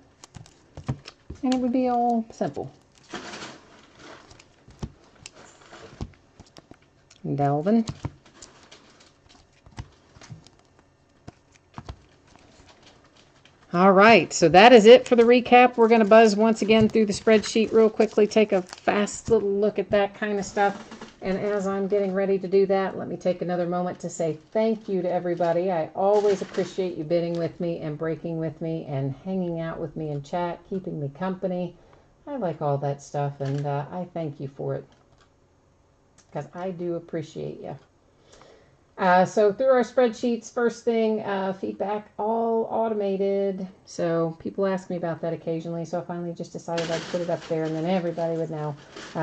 And it would be all simple. Delvin. All right, so that is it for the recap. We're going to buzz once again through the spreadsheet real quickly, take a fast little look at that kind of stuff. And as I'm getting ready to do that, let me take another moment to say thank you to everybody. I always appreciate you bidding with me and breaking with me and hanging out with me in chat, keeping me company. I like all that stuff, and I thank you for it, because I do appreciate you. So through our spreadsheets, first thing, feedback, all automated. So people ask me about that occasionally. So I finally just decided I'd put it up there and then everybody would know.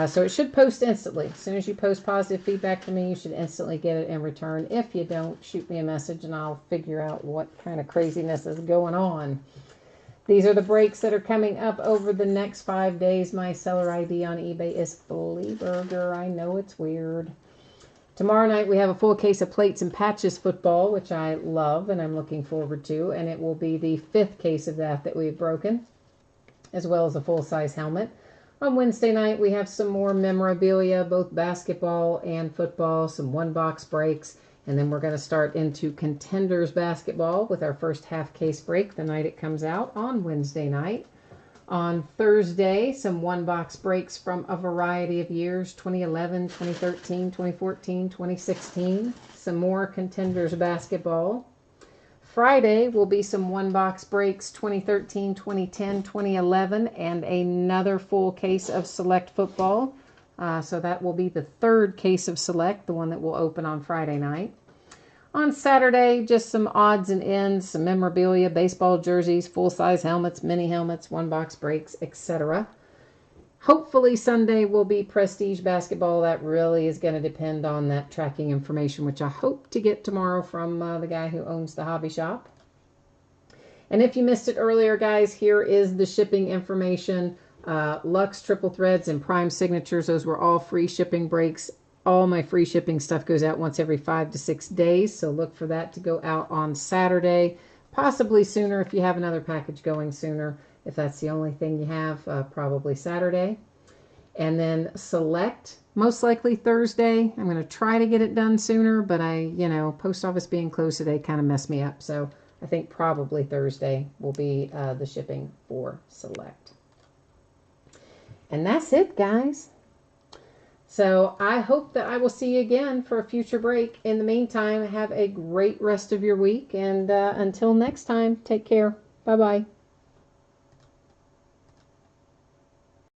So it should post instantly. As soon as you post positive feedback for me, you should instantly get it in return. If you don't, shoot me a message and I'll figure out what kind of craziness is going on. These are the breaks that are coming up over the next 5 days. My seller ID on eBay is Fleaburger. I know it's weird. Tomorrow night we have a full case of plates and patches football, which I love and I'm looking forward to. And it will be the 5th case of that we've broken, as well as a full-size helmet. On Wednesday night we have some more memorabilia, both basketball and football, some one-box breaks. And then we're going to start into Contenders basketball with our first half-case break the night it comes out on Wednesday night. On Thursday, some one-box breaks from a variety of years, 2011, 2013, 2014, 2016. Some more Contenders basketball. Friday will be some one-box breaks, 2013, 2010, 2011, and another full case of Select football. So that will be the 3rd case of Select, the one that will open on Friday night. On Saturday, just some odds and ends, some memorabilia, baseball jerseys, full-size helmets, mini helmets, one-box breaks, etc. Hopefully Sunday will be prestige basketball. That really is going to depend on that tracking information, which I hope to get tomorrow from the guy who owns the hobby shop. And if you missed it earlier, guys, here is the shipping information. Luxe, triple threads, and prime signatures, those were all free shipping breaks. All my free shipping stuff goes out once every 5 to 6 days, so look for that to go out on Saturday, possibly sooner if you have another package going sooner. If that's the only thing you have, probably Saturday. And then Select, most likely Thursday. I'm going to try to get it done sooner, but post office being closed today kind of messed me up, so I think probably Thursday will be the shipping for Select. And that's it, guys. So I hope that I will see you again for a future break. In the meantime, have a great rest of your week. And until next time, take care. Bye-bye.